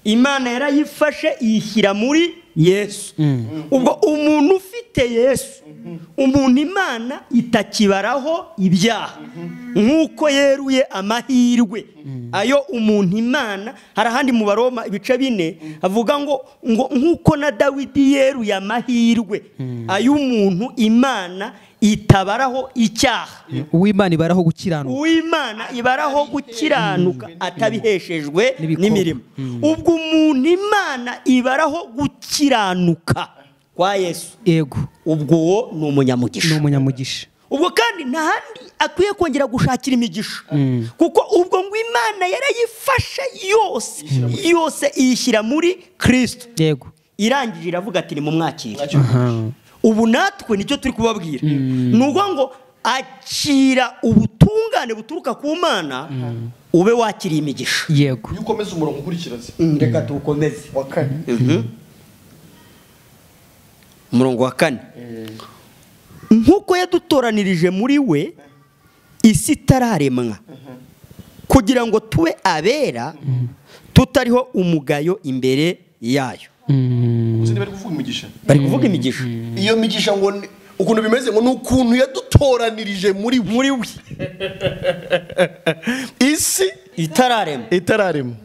Imana yarayifashe iyishyira muri Yesu. Ubwo umuntu ufite Yesu, umuntu Imana itakibaraho ibyaha, nk'uko yeruye amahirwe ayo umuntu Imana. Hari ahandi mu Baroma ibice 4 avuga ngo nk'uko na Dawidi yeruye amahirwe ayo umuntu Imana itabaraho icyaha, uw'Imana ibaraho gukiranuka, uw'Imana ibaraho gukiranuka atabiheshejwe n'imirimo. Ubwo umuntu Imana ibaraho gukiranuka kwa Yesu, yego, ubwo wo ni umunyamugisha. Ubwo kandi nta handi akwiye kongera gushakira imigisha, kuko ubwo ngo Imana yarayifashe yose iyishyira muri Kristo. Yego, irangije iravuga ati ni mu mwakire. Ubu natwe nicyo turi kubabwira, nuko ngo akira ubutungane buturuka ku Mana, ube wakiriye imigisha. Yego, Iyo ukomeza umurongo ukurikiraze, reka tuwukomeze wa 4. umurongo wa 4. Nk'uko yadutoranirije muri we isi itararemwa, kugira ngo tube abera tutariho umugayo imbere yayo. Bari kuvuga imigisha. Iyo migisha ngo ukuntu bimeze ngo nukuntu yadutoranirije muri we isi itararemwa.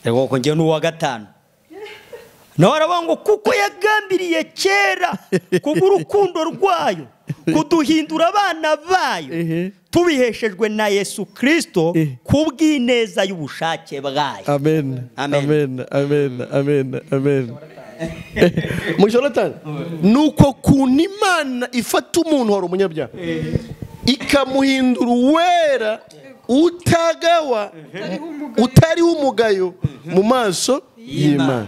Ego ko ngiye n'uwa 5. Nawe aravuga ngo kuko yagambiriye kera kubw'urukundo rwayo kuduhindura abana bayo tubiheshejwe na Yesu Kristo kubw'ineza y'ubushake bwayo. Amen. Amen. Amen. Amen. Amen. Amen. Jonathan, nuko kuntu Imana ifata umuntu wari umunyabyaha ikamuhindura uwera utagawa utariho umugayo mu maso y'Imana.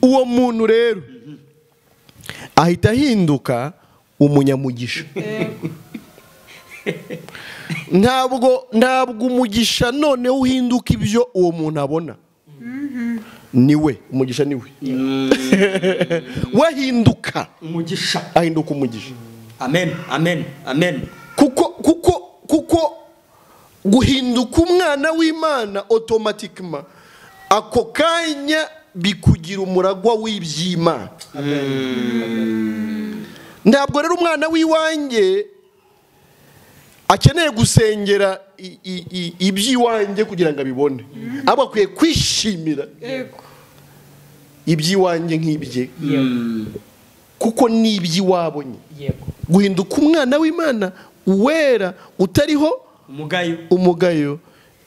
Uwo muntu rero ahita ahinduka umunyamugisha. Ntabwo umugisha noneho uhinduka ibyo uwo muntu abona. Niwe umugisha niwe. Wahinduka umugisha, ahinduka umugisha. Amen. Amen. Amen. Kuko guhinduka umwana w'Imana automatiquement ako kanya bikugira umuragwa w'iby'Imana. Ntabwo rero umwana w'iwanjye akeneye gusengera iby'iwanjye kugira ngo abibone, abo akwiye kwishimira iby'iwanjye nk'ibye kuko ni iby'iwabonye. Guhinduka umwana w'Imana uwera utariho umugayo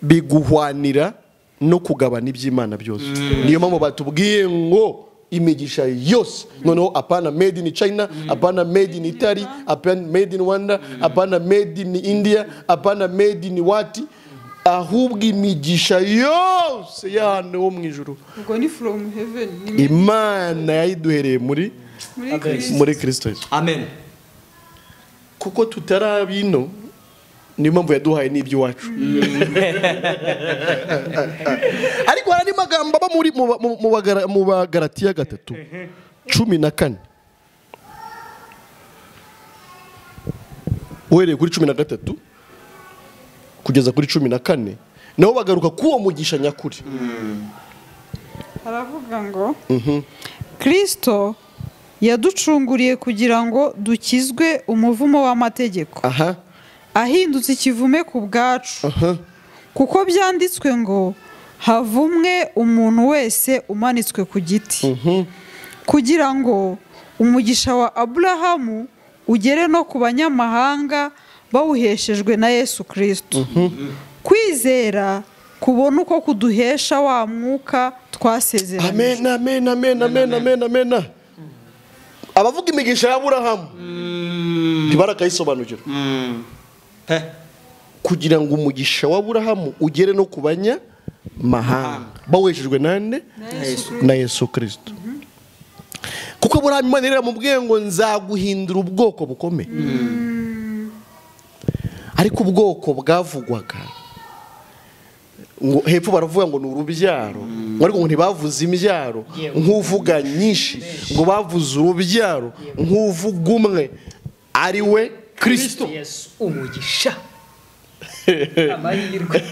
biguhwanira no kugabana iby'Imana byose. Niyo mpamvu batubwiye ngo imigisha yose noneho apana made in China, apana made in Italy, apana made in Rwanda, apana made in India, apana made in what, ahubwo imigisha yose y'ahantu ho mu ijuru ubwo ni from heaven, Imana yayiduhereye muri Kristo Yesu. Amen. Kuko tutarabino niyo mpamvu yaduhaye n'iby'iwacu. Ariko hari magambo aba mu Bagalatiya 3:14 uhereye kuri 13 kugeza kuri 14 naho bagaruka kuwo mugisha nyakuri. Haravuga ngo Kristo yaducunguriye kugira ngo dukizwe umuvumo w'amategeko. Ahindutse ikivume ku bwacu. Kuko byanditswe ngo havumwe umuntu wese umanitswe ku giti. Kugira ngo umugisha wa Aburahamu ugere no ku banyamahanga bawuheshejwe na Yesu Kristo. Kwizera kubona uko kuduhesha wa mwuka twasezeranye. Amen. Amen. Amen. Amen. Amen. Amen. Abavuga imigisha ya Aburahamu ntibarakayisobanukira. Kugira ngo umugisha wa Aburahamu ugere no ku banyamahanga baweshejwe nande na Yesu Kristo. Kuko Aburahamu Imana iramubwiye ngo nzaguhindura ubwoko bukomeye. Ariko ubwoko bwavugwaga ngo hepfo baravuga ngo ni urubyaro, ariko ngo ntibavuze imbyaro nk'uvuga nyinshi, ngo bavuze urubyaro nk'uvuga umwe ari we Kristo. Yesu umugisha. Amahirwe.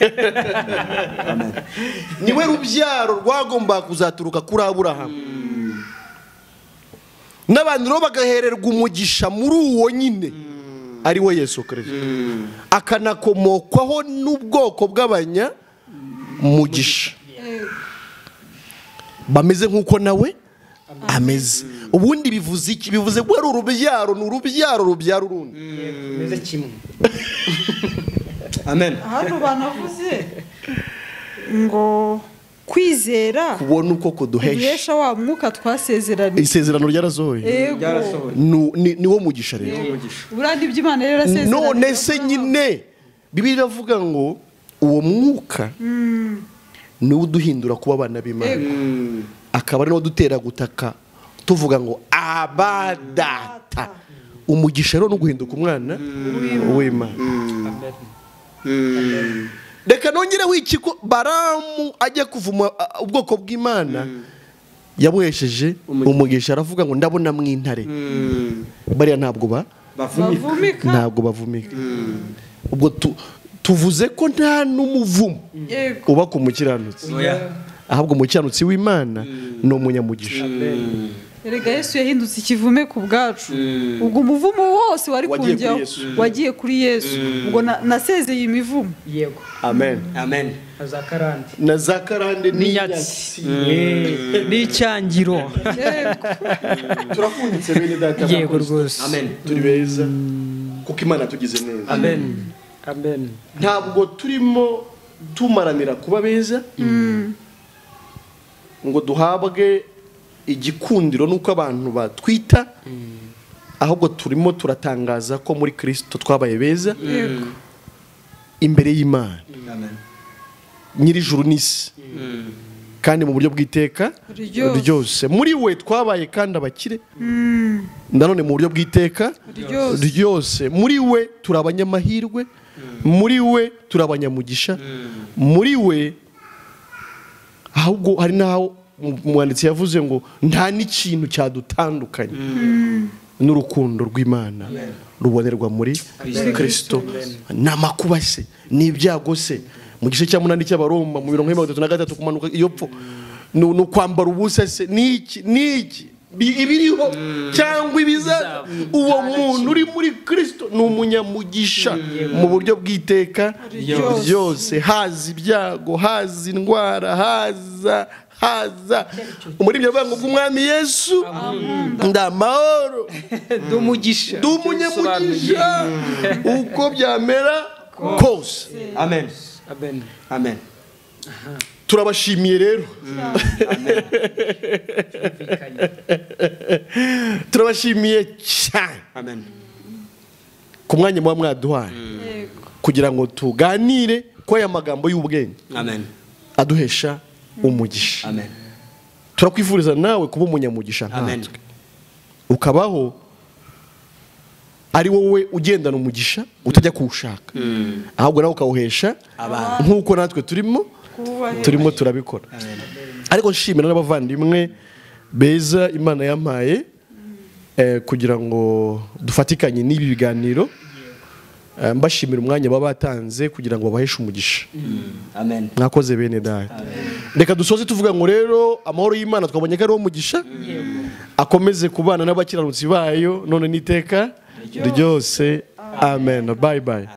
Niwe rubyaro rwagomba kuzaturuka kuri Aburahamu. N'abantu rero bagahererwa umugisha muri uwo nyine ari we Yesu Kristo. Akanakomokwaho n'ubwoko bw'abanya mugisha bameze nk'uko nawe ameze. Ubundi bivuze iki? Bivuze ko ari urubyaro, ni urubyaro rubyara urundi meze kimwe. Amen. Hano banavuze ngo kwizera kubona uko kuduhesha wa mwuka twasezeranye. Isezerano ryarasohoye. Niwo mugisha rero. Burandi by'Imana rero yarasezeranye. None se nyine Bibiliya iravuga ngo uwo mwuka niwe uduhindura kuba abana b'Imana. Akaba ari no dutera gutaka tuvuga ngo abadata. Umugisha rero no guhinduka umwana w'Imana. Reka nongere wikiko Baramu ajya kuvuma ubwoko bw'Imana yabuhesheje umugisha, aravuga ngo ndabona mw'intare. Bariya ntabwo bavumika. Ubwo tuvuze ko nta n'umuvumo uba ku mukiranutsi, ahubwo umukiranutsi w'Imana ni umunyamugisha. Erega Yesu yahindutse ikivume ku bwacu. Ubwo umuvumo wose wari kunjyaho wagiye kuri Yesu. Ubwo nasezeye imivumo. Yego. Amen. Amen. Na zakarande n'inyatsi n'icyangiro. Turafunditse bene data. Yego rwose. Amen. Turi beza. kuko imana yatugize neza. amen amen Ntabwo turimo tumaranira kuba beza ngo duhabwe igikundiro nuko abantu batwita, ahubwo turimo turatangaza ko muri Kristo twabaye beza imbere y'Imana nyiri ijuru n'isi, kandi mu buryo bw'iteka ryose. Muri we twabaye kandi abakire, nanone mu buryo bw'iteka ryose. Muri we turi abanyamahirwe, muri we turi abanyamugisha, muri we ahubwo hari naho umwanditsi yavuze ngo nta n'ikintu cyadutandukanye n'urukundo rw'Imana rubonerwa muri Kristo. N'amakuba se n'ibyago se, mu gice cya 8 cy'Abaroma mu 33 kumanuka iyo pfo no kwambara ubusa se niki ibiriho cyangwa ibiza, uwo muntu uri muri Kristo ni umunyamugisha mu buryo bw'iteka ryose. Haza ibyago, haza indwara, haza umuririmbyi avuga ngo bw'umwami Yesu ndamahoro dumugisha dumunyamugisha uko byamera kose. amen amen amen. Turabashimiye rero, turabashimiye cyane amen ku mwanya muba mwaduhaye kugira ngo tuganire ko aya magambo y'ubwenge amen aduhesha umugisha. amen Turakwifuriza nawe kuba umunyamugisha nkatwe, ukabaho ari wowe ugendana umugisha utajya kuwushaka, ahubwo nawe ukawuhesha nk'uko natwe turimo turabikora. Ariko nshimira n'abavandimwe beza Imana yampaye kugira ngo dufatikanye n'ibi biganiro, mbashimira umwanya baba batanze kugira ngo babaheshe umugisha. amen. Mwakoze bene data. Reka dusoze tuvuga ngo rero amahoro y'Imana twabonye ko ari umugisha, akomeze kubana n'abakiranutsi bayo none n'iteka ryose. Amen. Bye bye.